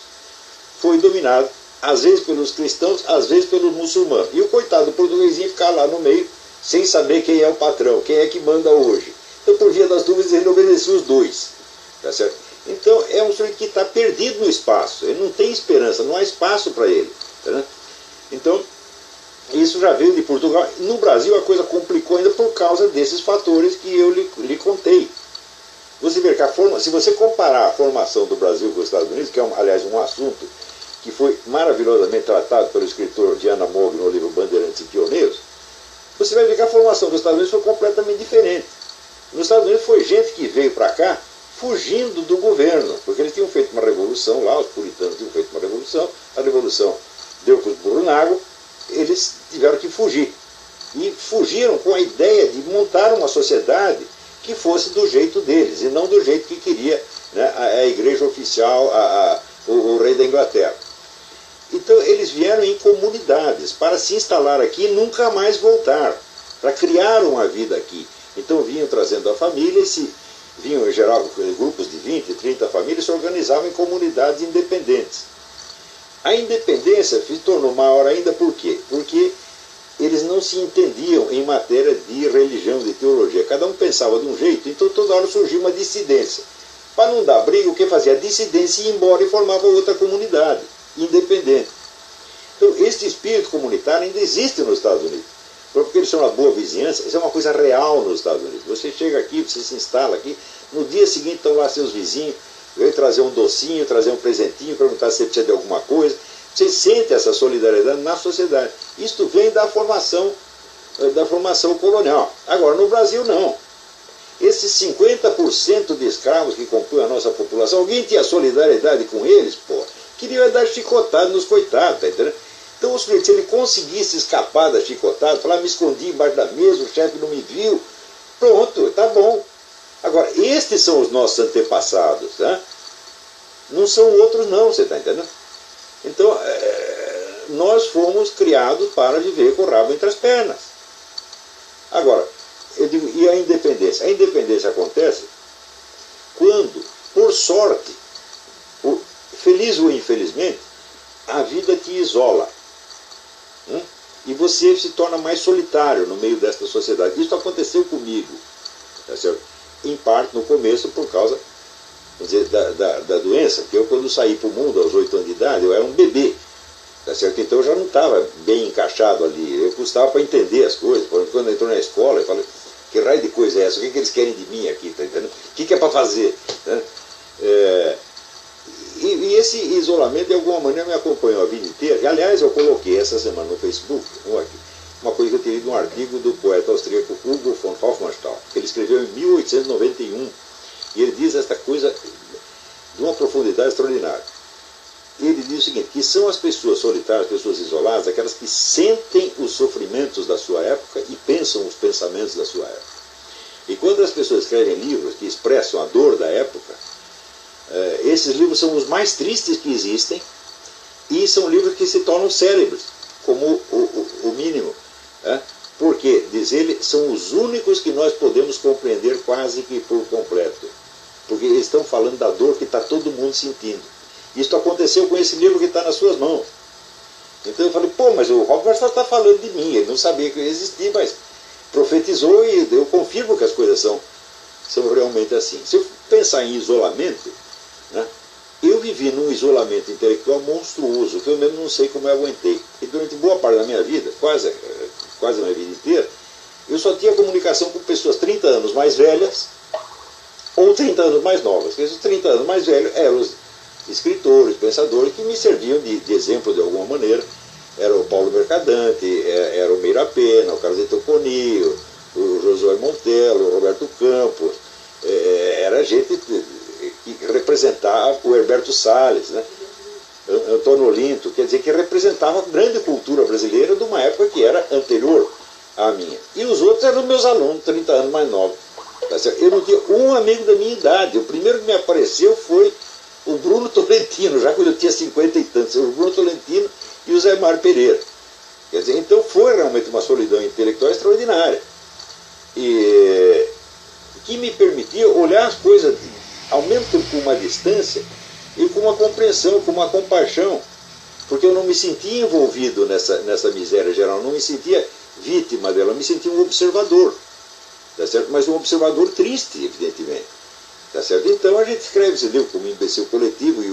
foi dominado, às vezes pelos cristãos, às vezes pelos muçulmanos. E o coitado do portuguesinho ficar lá no meio, sem saber quem é o patrão, quem é que manda hoje. Então, por via das dúvidas, ele obedecia os dois. Tá certo? Então é um sujeito que está perdido no espaço, ele não tem esperança, não há espaço para ele. Tá? Então isso já veio de Portugal. No Brasil a coisa complicou ainda por causa desses fatores que eu lhe contei. Você vê que se você comparar a formação do Brasil com os Estados Unidos, que é aliás um assunto que foi maravilhosamente tratado pelo escritor Diana Mogg no livro Bandeirantes e Pioneiros, você vai ver que a formação dos Estados Unidos foi completamente diferente. Nos Estados Unidos foi gente que veio para cá fugindo do governo, porque eles tinham feito uma revolução lá, os puritanos tinham feito uma revolução, a revolução deu com os burros na água, eles tiveram que fugir. E fugiram com a ideia de montar uma sociedade que fosse do jeito deles, e não do jeito que queria, né, a igreja oficial, o rei da Inglaterra. Então eles vieram em comunidades para se instalar aqui e nunca mais voltar, para criar uma vida aqui. Então vinham trazendo a família e vinham em geral grupos de 20, 30 famílias, se organizavam em comunidades independentes. A independência se tornou maior ainda por quê? Porque eles não se entendiam em matéria de religião, de teologia. Cada um pensava de um jeito, então toda hora surgia uma dissidência. Para não dar briga, o que fazia? A dissidência ia embora e formava outra comunidade, independente. Então, este espírito comunitário ainda existe nos Estados Unidos. Porque eles são uma boa vizinhança, isso é uma coisa real nos Estados Unidos. Você chega aqui, você se instala aqui, no dia seguinte estão lá seus vizinhos, veio trazer um docinho, trazer um presentinho, perguntar se você precisa de alguma coisa. Você sente essa solidariedade na sociedade. Isto vem da formação colonial. Agora, no Brasil, não. Esses 50% de escravos que compõem a nossa população, alguém tinha solidariedade com eles? Pô, queria dar chicotada nos coitados, tá entendendo? Então, o sujeito, se ele conseguisse escapar da chicotada, falar, me escondi embaixo da mesa, o chefe não me viu, pronto, tá bom. Agora, estes são os nossos antepassados, né? Não são outros não, você está entendendo? Então, nós fomos criados para viver com o rabo entre as pernas. Agora, eu digo, e a independência? A independência acontece quando, por sorte, feliz ou infelizmente, a vida te isola. E você se torna mais solitário no meio desta sociedade. Isso aconteceu comigo, tá certo? Em parte, no começo, por causa, vamos dizer, da doença, que eu, quando saí para o mundo aos 8 anos de idade, eu era um bebê, tá certo? Então eu já não estava bem encaixado ali, eu custava para entender as coisas. Quando eu entrou na escola, eu falei, que raio de coisa é essa? O que eles querem de mim aqui, tá entendendo? O que é para fazer? Né? E esse isolamento, de alguma maneira, me acompanhou a vida inteira. E, aliás, eu coloquei essa semana no Facebook uma coisa que eu tirei de um artigo do poeta austríaco Hugo von Hofmannsthal, que ele escreveu em 1891. E ele diz esta coisa de uma profundidade extraordinária. Ele diz o seguinte, que são as pessoas solitárias, as pessoas isoladas, aquelas que sentem os sofrimentos da sua época e pensam os pensamentos da sua época. E quando as pessoas escrevem livros que expressam a dor da época, esses livros são os mais tristes que existem e são livros que se tornam célebres, como o mínimo. Porque, diz ele, são os únicos que nós podemos compreender quase que por completo. Porque eles estão falando da dor que está todo mundo sentindo. Isso aconteceu com esse livro que está nas suas mãos. Então eu falei, pô, mas o Robert está falando de mim, ele não sabia que eu existia, mas profetizou e eu confirmo que as coisas são realmente assim. Se eu pensar em isolamento, né, eu vivi num isolamento intelectual monstruoso, que eu mesmo não sei como eu aguentei. E durante boa parte da minha vida, quase a minha vida inteira, eu só tinha comunicação com pessoas 30 anos mais velhas ou 30 anos mais novas. Porque os 30 anos mais velhos eram os escritores, pensadores, que me serviam de exemplo de alguma maneira. Era o Paulo Mercadante, era o Meira Pena, o Carlos Toconi, o Josué Montelo, o Roberto Campos. Era gente que representava o Herberto Salles, né? Antônio Olinto, quer dizer, que representava a grande cultura brasileira de uma época que era anterior à minha. E os outros eram meus alunos, 30 anos mais novos. Eu não tinha um amigo da minha idade. O primeiro que me apareceu foi o Bruno Tolentino, já quando eu tinha 50 e tantos. O Bruno Tolentino e o Zé Mário Pereira. Quer dizer, então foi realmente uma solidão intelectual extraordinária. E que me permitia olhar as coisas ao mesmo tempo com uma distância e com uma compreensão, com uma compaixão, porque eu não me sentia envolvido nessa miséria geral, não me sentia vítima dela, eu me sentia um observador, tá certo? Mas um observador triste, evidentemente, tá certo? Então a gente escreve esse livro como Imbecil Coletivo e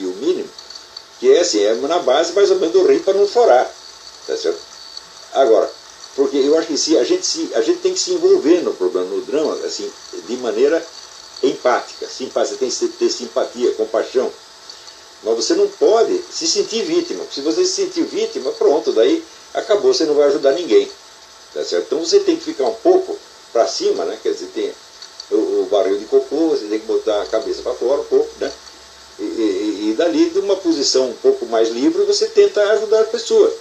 o Mínimo, que é assim, é na base mais ou menos do rir para não chorar, tá certo? Agora, porque eu acho que a gente tem que se envolver no problema, no drama, assim, de maneira empática, você tem que ter simpatia, compaixão, mas você não pode se sentir vítima. Se você se sentir vítima, pronto, daí acabou, você não vai ajudar ninguém, tá certo? Então você tem que ficar um pouco para cima, né? Quer dizer, tem o barril de cocô, você tem que botar a cabeça para fora um pouco, né? E dali, de uma posição um pouco mais livre, você tenta ajudar a pessoa.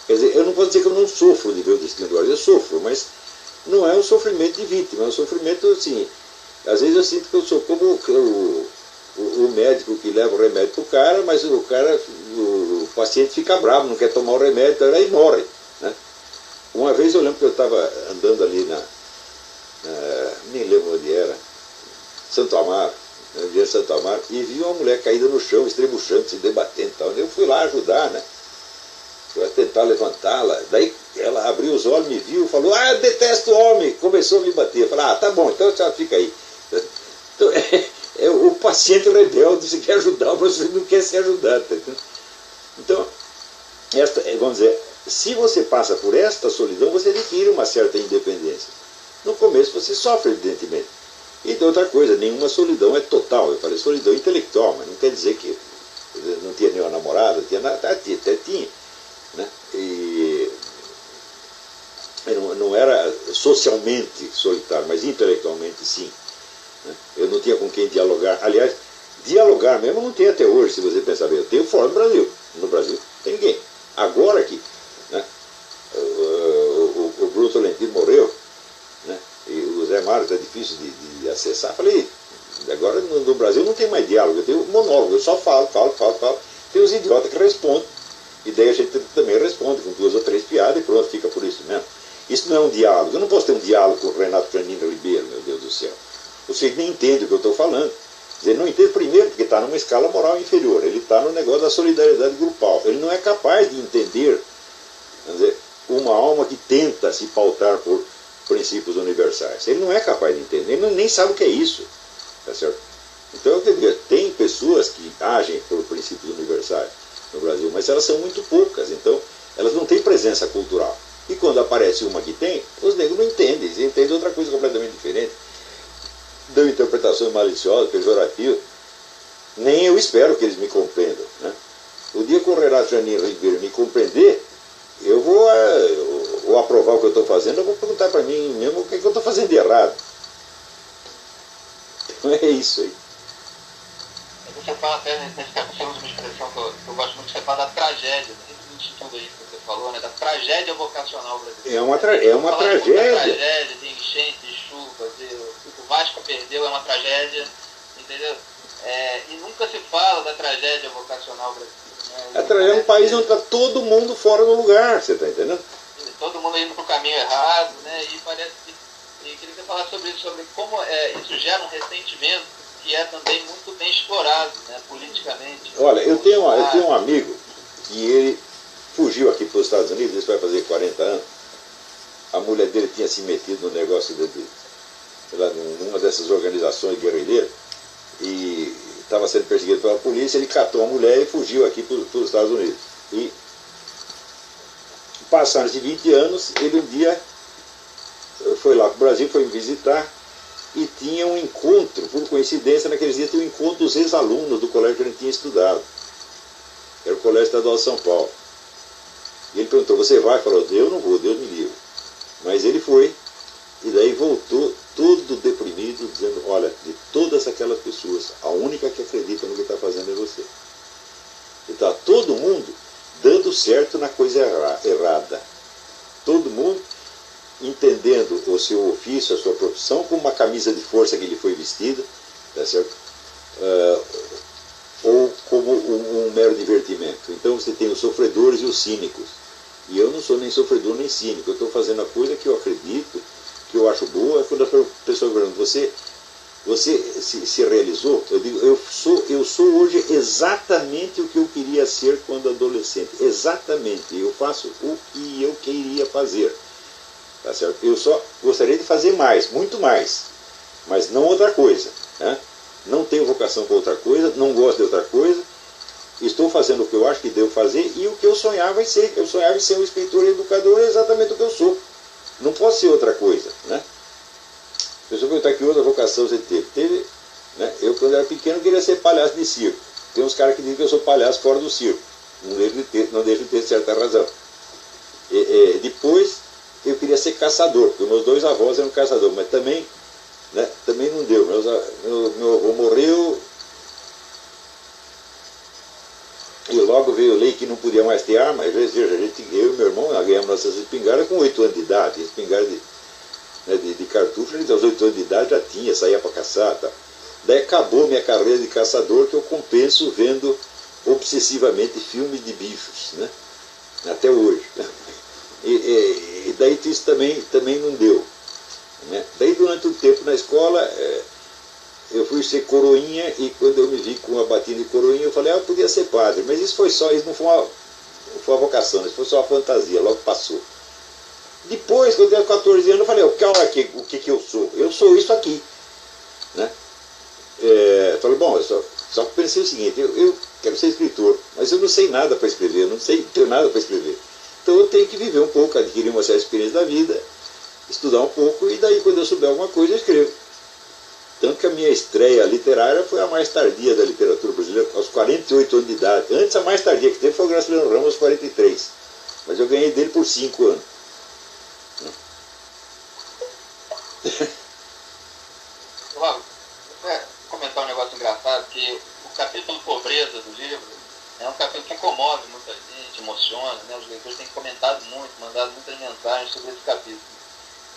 Quer dizer, eu não posso dizer que eu não sofro de ver o destino do Brasil, eu sofro, mas não é um sofrimento de vítima, é um sofrimento assim. Às vezes eu sinto que eu sou como o médico que leva o remédio para o cara, mas o paciente fica bravo, não quer tomar o remédio, aí morre, né? Uma vez eu lembro que eu estava andando ali nem lembro onde era, Santo Amaro, e vi uma mulher caída no chão, estrebuchando, se debatendo e tal. Eu fui lá ajudar, né? Eu ia tentar levantá-la, daí ela abriu os olhos, me viu, falou, eu detesto homem, começou a me bater. Eu falei, tá bom, então já fica aí. Então, o paciente rebelde, você quer ajudar, mas você não quer ser ajudado. Tá? Então, vamos dizer, se você passa por esta solidão, você adquire uma certa independência. No começo você sofre, evidentemente. E outra coisa, nenhuma solidão é total. Eu falei solidão intelectual, mas não quer dizer que não tinha nenhuma namorada, tinha nada, até tinha, né? E não era socialmente solitário, mas intelectualmente sim, né? Eu não tinha com quem dialogar. Aliás, dialogar mesmo não tem até hoje, se você pensar bem. Eu tenho fora do Brasil. No Brasil não tem ninguém. Agora aqui, né? O Bruno Tolentino morreu, né? E o Zé Mário está difícil de acessar. Falei, agora no Brasil não tem mais diálogo, eu tenho monólogo, eu só falo. Tem os idiotas que respondem. E daí a gente também responde com 2 ou 3 piadas e pronto, fica por isso mesmo. Isso não é um diálogo. Eu não posso ter um diálogo com o Renato Janino Ribeiro, meu Deus do céu. Você nem entende o que eu estou falando. Ele não entende primeiro porque está numa escala moral inferior. Ele está no negócio da solidariedade grupal. Ele não é capaz de entender, quer dizer, uma alma que tenta se pautar por princípios universais. Ele não é capaz de entender. Ele nem sabe o que é isso. Tá certo? Então, eu quero dizer, tem pessoas que agem por princípios universais no Brasil, mas elas são muito poucas. Então, elas não têm presença cultural. E quando aparece uma que tem, os negros não entendem. Eles entendem outra coisa completamente diferente. Dão interpretações maliciosas, pejorativas. Nem eu espero que eles me compreendam, né? O dia que o Renato Janino Ribeiro me compreender, eu vou aprovar o que eu estou fazendo, eu vou perguntar para mim mesmo o que eu estou fazendo de errado. Então é isso aí. Você fala até nesse capítulo, uma expressão que eu gosto muito, você fala da tragédia, nesse tudo aí que você falou, né? Da tragédia vocacional brasileira. É uma tragédia. Tragédia, de enchente, de chuva, o Vasco perdeu, é uma tragédia, entendeu? E nunca se fala da tragédia vocacional brasileira. Né? A tragédia é um país onde está todo mundo fora do lugar, você está entendendo? Todo mundo indo para o caminho errado, né? E parece que... E queria que você falasse sobre isso, sobre como isso gera um ressentimento que é também muito bem explorado, né, politicamente. Olha, eu tenho um amigo que ele fugiu aqui para os Estados Unidos, isso vai fazer 40 anos. A mulher dele tinha se metido no negócio numa dessas organizações guerrilheiras e estava sendo perseguido pela polícia. Ele catou a mulher e fugiu aqui para os Estados Unidos. E passaram-se 20 anos, ele um dia foi lá para o Brasil, foi me visitar e tinha um encontro, por coincidência, naqueles dias tinha um encontro dos ex-alunos do colégio que ele tinha estudado. Era o Colégio Estadual de São Paulo. E ele perguntou, você vai? Falou, eu não vou, Deus me livre. Mas ele foi, e daí voltou todo deprimido, dizendo, olha, de todas aquelas pessoas, a única que acredita no que está fazendo é você. E está todo mundo dando certo na coisa errada. Todo mundo entendendo o seu ofício, a sua profissão, como uma camisa de força que lhe foi vestida, tá certo? Ou como um mero divertimento. Então você tem os sofredores e os cínicos. E eu não sou nem sofredor nem cínico. Eu estou fazendo a coisa que eu acredito, que eu acho boa. Quando a pessoa pergunta, você se realizou? Eu digo, eu sou hoje exatamente o que eu queria ser quando adolescente. Exatamente. Eu faço o que eu queria fazer. Tá certo? Eu só gostaria de fazer mais, muito mais, mas não outra coisa, né? Não tenho vocação para outra coisa, não gosto de outra coisa, estou fazendo o que eu acho que devo fazer e o que eu sonhava em ser. Eu sonhava em ser um escritor e educador, é exatamente o que eu sou. Não posso ser outra coisa, né? Deixa eu perguntar que outra vocação você teve, né? Eu, quando era pequeno, queria ser palhaço de circo. Tem uns caras que dizem que eu sou palhaço fora do circo. Não deixo de ter certa razão. Depois eu queria ser caçador, porque meus 2 avós eram caçadores, mas também, né, também não deu. Meu avô morreu e logo veio lei que não podia mais ter arma. Às vezes, eu e meu irmão ganhamos nossas espingardas com 8 anos de idade. Espingarda de cartucho, aos 8 anos de idade já tinha, saía para caçar. Tá? Daí acabou minha carreira de caçador, que eu compenso vendo obsessivamente filmes de bichos, né? Até hoje. E daí isso também não deu, né? Daí durante um tempo na escola eu fui ser coroinha e quando eu me vi com uma batina de coroinha eu falei, eu podia ser padre, mas isso não foi uma vocação, isso foi só uma fantasia, logo passou. Depois, quando eu tinha 14 anos, eu falei, o que eu sou? Eu sou isso aqui, né? Falei, bom, só que pensei o seguinte, eu quero ser escritor, mas eu não sei nada para escrever, eu não tenho nada para escrever. Então eu tenho que viver um pouco, adquirir uma certa experiência da vida, estudar um pouco, e daí quando eu souber alguma coisa eu escrevo. Tanto que a minha estreia literária foi a mais tardia da literatura brasileira, aos 48 anos de idade. Antes, a mais tardia que teve foi o Graciliano Ramos, aos 43. Mas eu ganhei dele por 5 anos. Vou comentar um negócio engraçado, que o capítulo Pobreza do livro é um capítulo que comove muita gente, emociona, né? Os leitores têm comentado muito, mandado muitas mensagens sobre esse capítulo.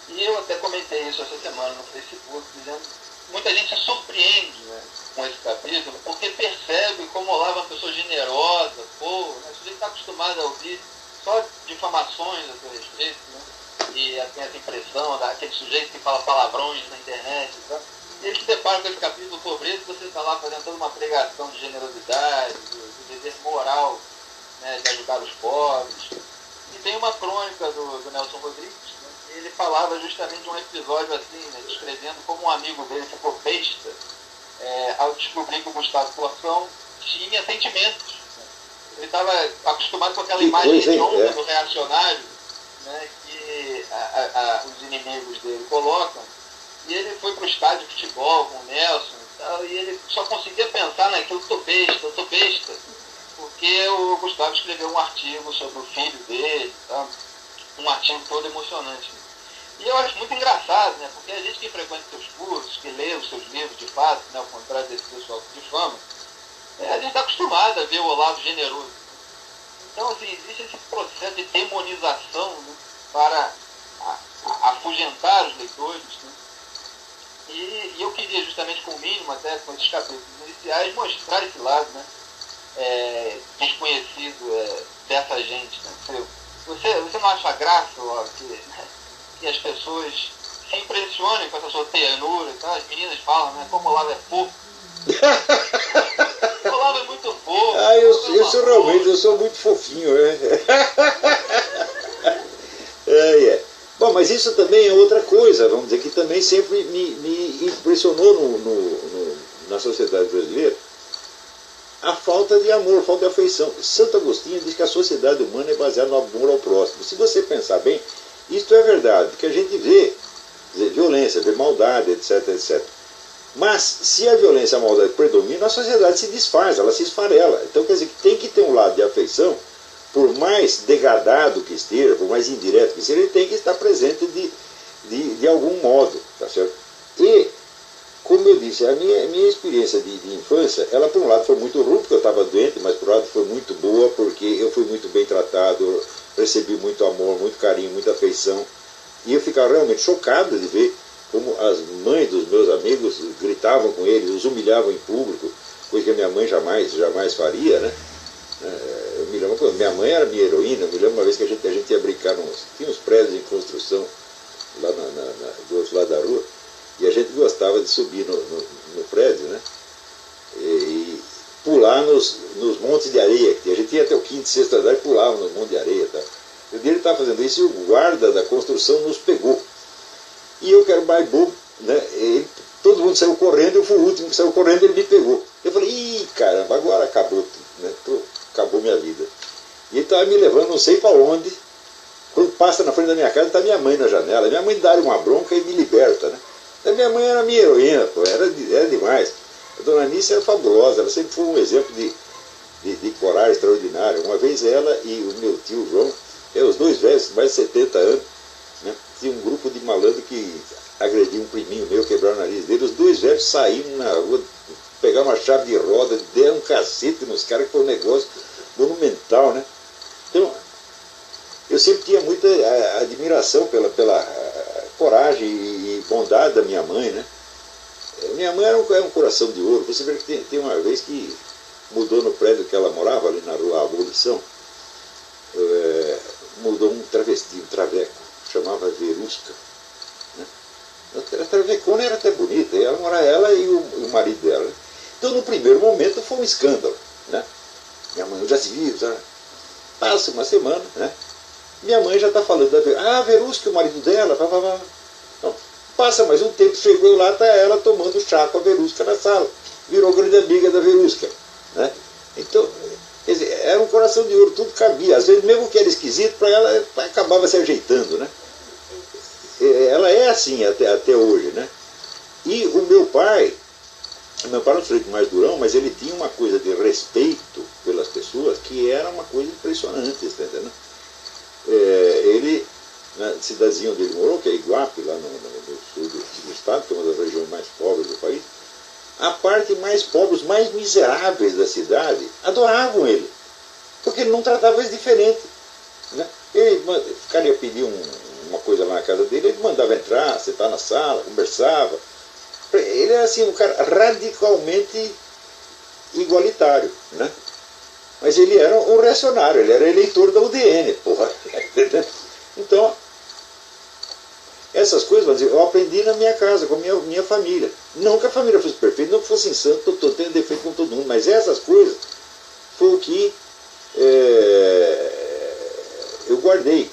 E eu até comentei isso essa semana no Facebook, dizendo que muita gente se surpreende, né, com esse capítulo, porque percebe como Olavo é uma pessoa generosa, né? O sujeito está acostumado a ouvir só difamações a seu respeito, né? E tem essa impressão daquele sujeito que fala palavrões na internet e tal. E ele se depara com esse capítulo Pobreza, e você está lá fazendo toda uma pregação de generosidade, do dever moral, né, de ajudar os pobres. E tem uma crônica do Nelson Rodrigues, né, que ele falava justamente de um episódio assim, né, descrevendo como um amigo dele ficou besta ao descobrir que o Gustavo Corsão tinha sentimentos. Né. Ele estava acostumado com aquela imagem redonda do reacionário, né, que os inimigos dele colocam. E ele foi para o estádio de futebol com o Nelson e tal, e ele só conseguia pensar naquilo, eu tô besta, porque o Gustavo escreveu um artigo sobre o filho dele, tá? Um artigo todo emocionante. E eu acho muito engraçado, né? Porque a gente que frequenta seus cursos, que lê os seus livros de fato, né? Ao contrário desse pessoal que difama, a gente está acostumado a ver o Olavo generoso. Então, assim, existe esse processo de demonização, né? Para afugentar os leitores, né? E eu queria, justamente com o mínimo, até com esses capítulos iniciais, mostrar esse lado, né, desconhecido dessa gente. Né? Você não acha graça, ó, que as pessoas se impressionem com essa sua ternura? Tá? As meninas falam, né, como o Olavo é fofo. O Olavo é muito fofo. Eu sou muito fofinho. Bom, mas isso também é outra coisa, vamos dizer, que também sempre me impressionou na sociedade brasileira, a falta de amor, a falta de afeição. Santo Agostinho diz que a sociedade humana é baseada no amor ao próximo. Se você pensar bem, isto é verdade, porque a gente vê violência, vê maldade, etc, etc. Mas se a violência e a maldade predominam, a sociedade se desfaz, ela se esfarela. Então quer dizer que tem que ter um lado de afeição. Por mais degradado que esteja, por mais indireto que esteja, ele tem que estar presente de algum modo, tá certo? E, como eu disse, a minha experiência de infância, ela por um lado foi muito ruim, porque eu estava doente, mas por outro lado foi muito boa, porque eu fui muito bem tratado, eu recebi muito amor, muito carinho, muita afeição, e eu ficava realmente chocado de ver como as mães dos meus amigos gritavam com eles, os humilhavam em público, coisa que a minha mãe jamais faria, né? Eu me lembro, minha mãe era minha heroína. Eu me lembro uma vez que a gente ia brincar, tinha uns prédios em construção lá do outro lado da rua, e a gente gostava de subir no prédio, né? E pular nos montes de areia. A gente ia até o quinto, sexto andar e pulava nos montes de areia. Tá? E o dia ele estava fazendo isso e o guarda da construção nos pegou. E eu, que era mais bobo, né? Todo mundo saiu correndo, eu fui o último que saiu correndo, ele me pegou. Eu falei, ih, caramba, agora acabou tudo, né? Acabou minha vida. E ele estava me levando não sei para onde. Quando passa na frente da minha casa, está minha mãe na janela. Minha mãe dá uma bronca e me liberta, né? A minha mãe era minha heroína, pô, era demais. A dona Nícia era fabulosa, ela sempre foi um exemplo de coragem extraordinária. Uma vez ela e o meu tio João, os dois velhos, mais de 70 anos, né? Tinha um grupo de malandros que agrediu um priminho meu, quebraram o nariz dele. Os dois velhos saíram na rua, pegaram uma chave de roda, deram um cacete nos caras, que foi um negócio monumental, né? Então, eu sempre tinha muita admiração pela coragem e bondade da minha mãe, né? Minha mãe era um coração de ouro. Você vê que tem uma vez que mudou no prédio que ela morava, ali na rua Abolição, mudou um travesti, um traveco, chamava Verusca. Né? Era travecona, era até bonita, ela e o marido dela. Né? Então, no primeiro momento, foi um escândalo. Né? Minha mãe já se viu, já passa uma semana, né? Minha mãe já está falando da Verusca, o marido dela, Então, passa mais um tempo, chegou lá, está ela tomando chá com a Verusca na sala. Virou grande amiga da Verusca. Né? Então, quer dizer, era um coração de ouro, tudo cabia. Às vezes, mesmo que era esquisito, para ela acabava se ajeitando. Né? Ela é assim até hoje. Né? E o meu pai era um sujeito mais durão, mas ele tinha uma coisa de respeito pelas pessoas que era uma coisa impressionante, tá entendendo? Ele, na cidadezinha onde ele morou, que é Iguape, lá no sul do estado, que é uma das regiões mais pobres do país, a parte mais pobre, os mais miseráveis da cidade, adoravam ele, porque ele não tratava eles diferente, né? Ele ficaria pedir uma coisa lá na casa dele, ele mandava entrar, sentar na sala, conversava. Ele era assim, um cara radicalmente igualitário, né? Mas ele era um reacionário, ele era eleitor da UDN, porra. Então, essas coisas, eu aprendi na minha casa, com a minha família. Não que a família fosse perfeita, não fosse santo, tendo defeito com todo mundo, mas essas coisas foi o que eu guardei.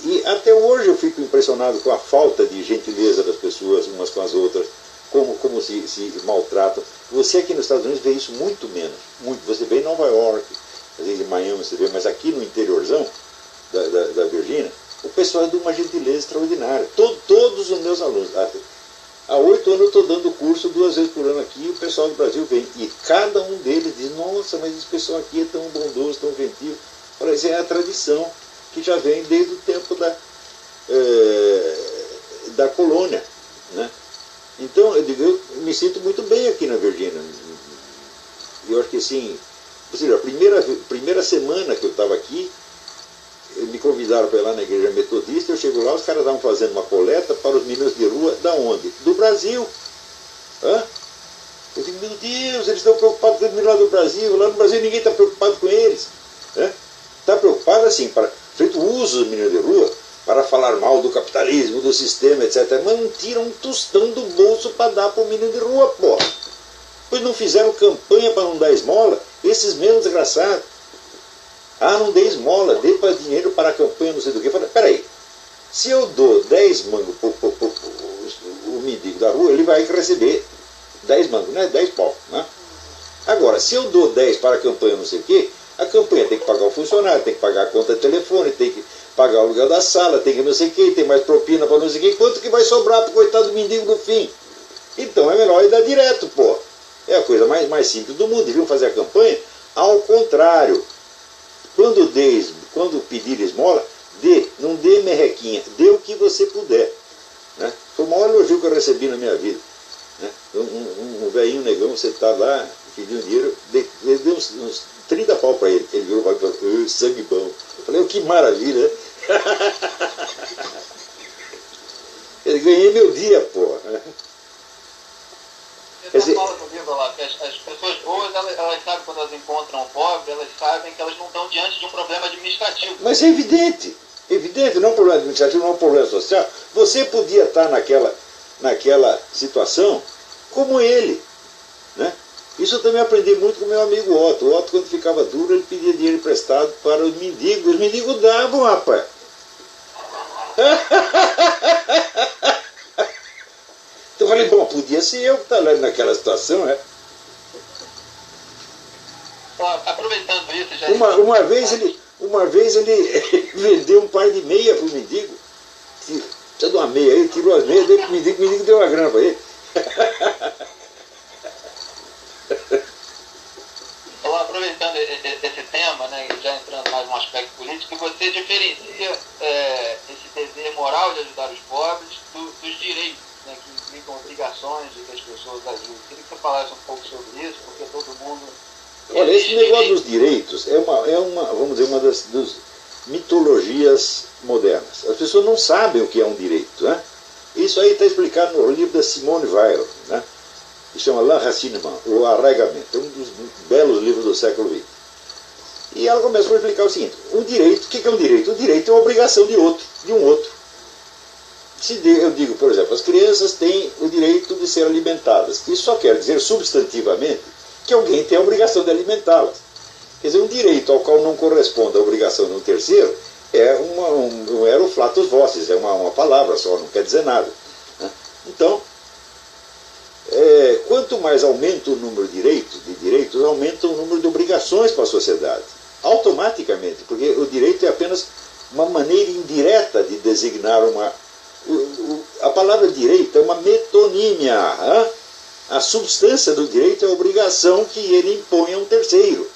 E até hoje eu fico impressionado com a falta de gentileza das pessoas umas com as outras, como se maltratam. Você aqui nos Estados Unidos vê isso muito menos. Muito. Você vê em Nova York, às vezes em Miami você vê, mas aqui no interiorzão da Virgínia, o pessoal é de uma gentileza extraordinária. Todos os meus alunos, há 8 anos eu estou dando curso 2 vezes por ano aqui, e o pessoal do Brasil vem. E cada um deles diz, nossa, mas esse pessoal aqui é tão bondoso, tão gentil. Olha, isso é a tradição que já vem desde o tempo da colônia, né? Então, eu me sinto muito bem aqui na Virgínia. Eu acho que assim, ou seja, a primeira semana que eu estava aqui, me convidaram para ir lá na igreja metodista, eu chego lá, os caras estavam fazendo uma coleta para os meninos de rua, da onde? Do Brasil. Hã? Eu digo, meu Deus, eles estão preocupados com os meninos lá do Brasil, lá no Brasil ninguém está preocupado com eles. Está preocupado assim, feito uso dos meninos de rua, para falar mal do capitalismo, do sistema, etc. Mas não tiram um tostão do bolso para dar para o menino de rua, porra. Pois não fizeram campanha para não dar esmola, esses mesmos desgraçados. Ah, não dê esmola, dê para dinheiro para a campanha, não sei do que. Falei, peraí, se eu dou 10 mangos para o mendigo da rua, ele vai receber 10 mangos, né? 10 pau, né? Agora, se eu dou 10 para a campanha, não sei o que, a campanha tem que pagar o funcionário, tem que pagar a conta de telefone, tem que pagar o aluguel da sala, tem que não sei o que, tem mais propina para não sei o que, quanto que vai sobrar para o coitado do mendigo no fim? Então é melhor ir dar direto, pô. É a coisa mais simples do mundo. Deviam fazer a campanha ao contrário. Quando pedir esmola, não dê merrequinha, dê o que você puder, né? Foi o maior elogio que eu recebi na minha vida, né? Um velhinho negão, você está lá, pediu dinheiro, ele deu uns 30 pau para ele. Ele virou para mim e falou, sangue bom. Eu falei, que maravilha, né? Eu ganhei meu dia, porra. Você fala no livro lá que as pessoas boas, elas sabem quando elas encontram o pobre, elas sabem que elas não estão diante de um problema administrativo. Mas é evidente, não é um problema administrativo, não é um problema social. Você podia estar naquela situação como ele, né? Isso eu também aprendi muito com meu amigo Otto. O Otto, quando ficava duro, ele pedia dinheiro emprestado para os mendigos. Os mendigos davam, rapaz. Então eu falei, bom, podia ser eu que estar lá naquela situação, né? Aproveitando isso, já... Uma vez ele vendeu um par de meia para o mendigo. Precisa de uma meia, ele tirou as meias, deu para o mendigo deu uma grana para ele. Aproveitando esse tema, né, já entrando mais num aspecto político, você diferencia esse dever moral de ajudar os pobres dos direitos, né, que implicam obrigações de que as pessoas ajudem. Queria que você falasse um pouco sobre isso, porque todo mundo... Olha, esse negócio dos direitos é vamos dizer, uma das mitologias modernas. As pessoas não sabem o que é um direito, né? Isso aí está explicado no livro da Simone Weil, né? Que chama L'Enracinement, o Arraigamento, é um dos belos livros do século XX. E ela começou a explicar o seguinte, o direito, o que é um direito? O direito é uma obrigação de um outro. Eu digo, por exemplo, as crianças têm o direito de ser alimentadas. Isso só quer dizer substantivamente que alguém tem a obrigação de alimentá-las. Quer dizer, um direito ao qual não corresponde a obrigação de um terceiro é um mero flatus vocis, é uma palavra só, não quer dizer nada, né? Então, quanto mais aumenta o número de direitos, aumenta o número de obrigações para a sociedade, automaticamente, porque o direito é apenas uma maneira indireta de designar a palavra direito é uma metonímia. A substância do direito é a obrigação que ele impõe a um terceiro.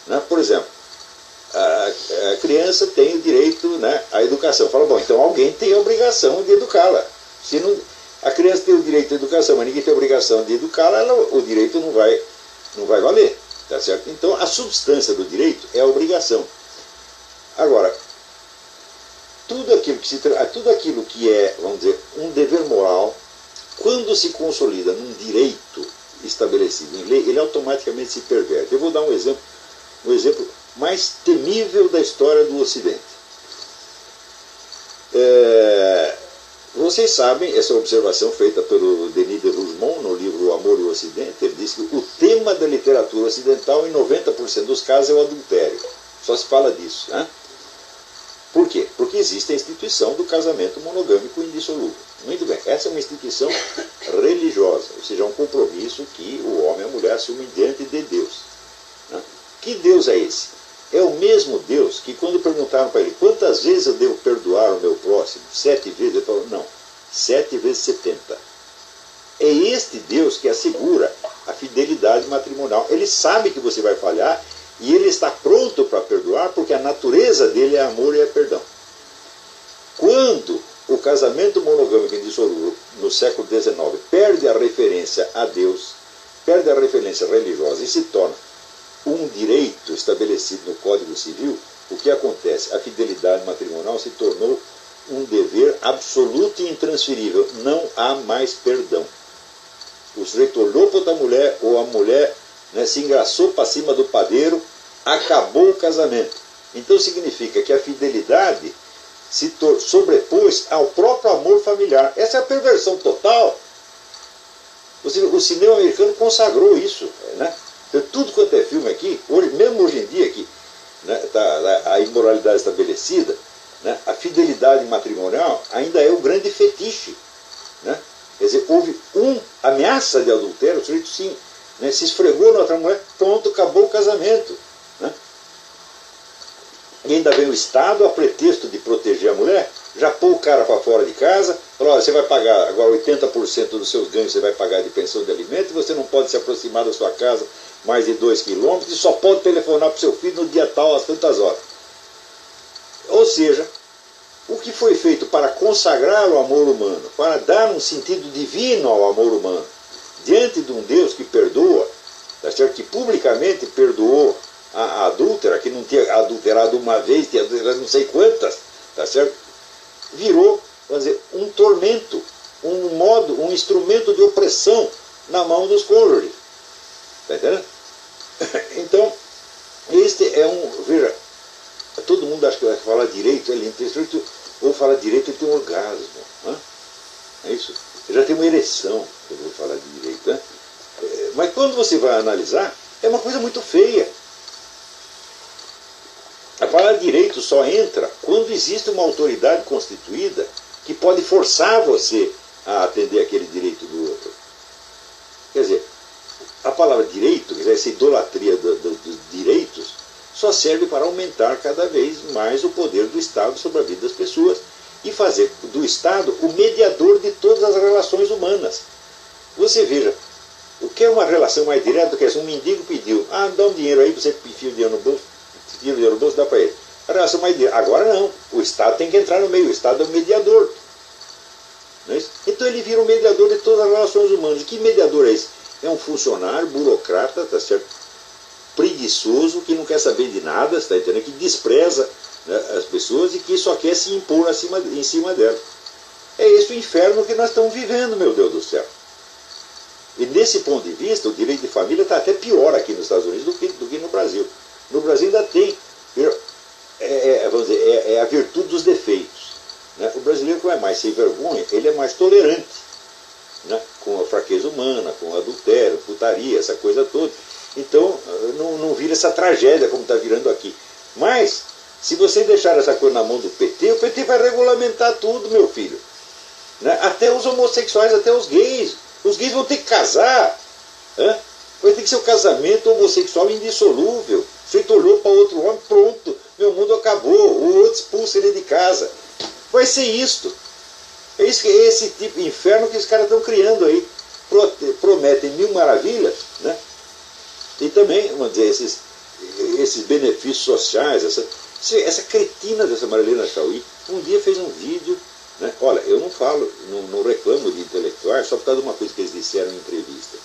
Né? Por exemplo, a criança tem o direito, né, à educação. Fala, bom, então alguém tem a obrigação de educá-la. Se não, a criança tem o direito à educação, mas ninguém tem a obrigação de educá-la, o direito não vai valer. Tá certo? Então, a substância do direito é a obrigação. Agora, tudo aquilo que é, vamos dizer, um dever moral, quando se consolida num direito estabelecido em lei, ele automaticamente se perverte. Eu vou dar um exemplo mais temível da história do Ocidente. Vocês sabem, essa observação feita pelo Denis de Rougemont no livro O Amor e o Ocidente, ele diz que o tema da literatura ocidental, em 90% dos casos, é o adultério. Só se fala disso. Né? Por quê? Porque existe a instituição do casamento monogâmico indissolúvel. Muito bem, essa é uma instituição religiosa, ou seja, um compromisso que o homem e a mulher assumem diante de Deus. Né? Que Deus é esse? É o mesmo Deus que, quando perguntaram para ele quantas vezes eu devo perdoar o meu próximo, 7 vezes, ele falou, não, 7 vezes 70. É este Deus que assegura a fidelidade matrimonial. Ele sabe que você vai falhar e ele está pronto para perdoar, porque a natureza dele é amor e é perdão. Quando o casamento monogâmico indissolúvel no século XIX perde a referência a Deus, perde a referência religiosa e se torna um direito estabelecido no Código Civil, o que acontece? A fidelidade matrimonial se tornou um dever absoluto e intransferível. Não há mais perdão. O sujeito olhou para outra mulher, ou a mulher, né, se engraçou para cima do padeiro, acabou o casamento. Então significa que a fidelidade se sobrepôs ao próprio amor familiar. Essa é a perversão total. O cinema americano consagrou isso. Né? Então, tudo quanto é filme aqui, mesmo hoje em dia, que né, tá a imoralidade estabelecida, né, a fidelidade matrimonial ainda é o grande fetiche. Né? Quer dizer, houve ameaça de adultério, o sujeito sim, né, se esfregou na outra mulher, pronto, acabou o casamento. Né? E ainda vem o Estado, a pretexto de proteger a mulher, já pôr o cara para fora de casa, falou, olha, você vai pagar agora 80% dos seus ganhos, você vai pagar de pensão de alimento, você não pode se aproximar da sua casa mais de 2 quilômetros, e só pode telefonar para o seu filho no dia tal, às tantas horas. Ou seja, o que foi feito para consagrar o amor humano, para dar um sentido divino ao amor humano, diante de um Deus que perdoa, tá certo? Que publicamente perdoou a adúltera, que não tinha adulterado uma vez, tinha adulterado não sei quantas, tá certo? Virou, vamos dizer, um tormento, um instrumento de opressão na mão dos cônjuges. Está entendendo? Então, este é veja, todo mundo acha que vai falar direito, ele ou falar direito, ele tem um orgasmo. Né? É isso? Ele já tem uma ereção, quando eu vou falar de direito. Né? Mas quando você vai analisar, é uma coisa muito feia. A palavra direito só entra quando existe uma autoridade constituída que pode forçar você a atender aquele direito do outro. Quer dizer, a palavra direito, essa idolatria dos direitos, só serve para aumentar cada vez mais o poder do Estado sobre a vida das pessoas e fazer do Estado o mediador de todas as relações humanas. Você veja, o que é uma relação mais direta do que essa? Um mendigo pediu, dá um dinheiro aí, você enfia o dinheiro no bolso, tira o dinheiro no bolso, dá para ele. A relação mais direta. Agora não, o Estado tem que entrar no meio, o Estado é o mediador. Não é isso? Então ele vira o mediador de todas as relações humanas. E que mediador é esse? É um funcionário, burocrata, tá certo? Preguiçoso, que não quer saber de nada, está entendendo? Que despreza, né, as pessoas e que só quer se impor em cima delas. É esse o inferno que nós estamos vivendo, meu Deus do céu. E nesse ponto de vista, o direito de família está até pior aqui nos Estados Unidos do que no Brasil. No Brasil ainda tem, vamos dizer, é a virtude dos defeitos. Né? O brasileiro, como é mais sem vergonha, ele é mais tolerante. Né, com a fraqueza humana, com o adultério, putaria, essa coisa toda. Então, não vira essa tragédia como está virando aqui. Mas, se você deixar essa coisa na mão do PT, o PT vai regulamentar tudo, meu filho. Né? Até os homossexuais, até os gays. Os gays vão ter que casar. Né? Vai ter que ser um casamento homossexual indissolúvel. Você olhou para outro homem, pronto, meu mundo acabou. O outro expulsa ele de casa. Vai ser isto. É esse tipo de inferno que os caras estão criando aí. Prometem mil maravilhas, né? E também, vamos dizer, esses benefícios sociais, essa cretina dessa Marilena Chaui, um dia fez um vídeo, né? Olha, eu não falo, não reclamo de intelectuais só por causa de uma coisa que eles disseram em entrevista.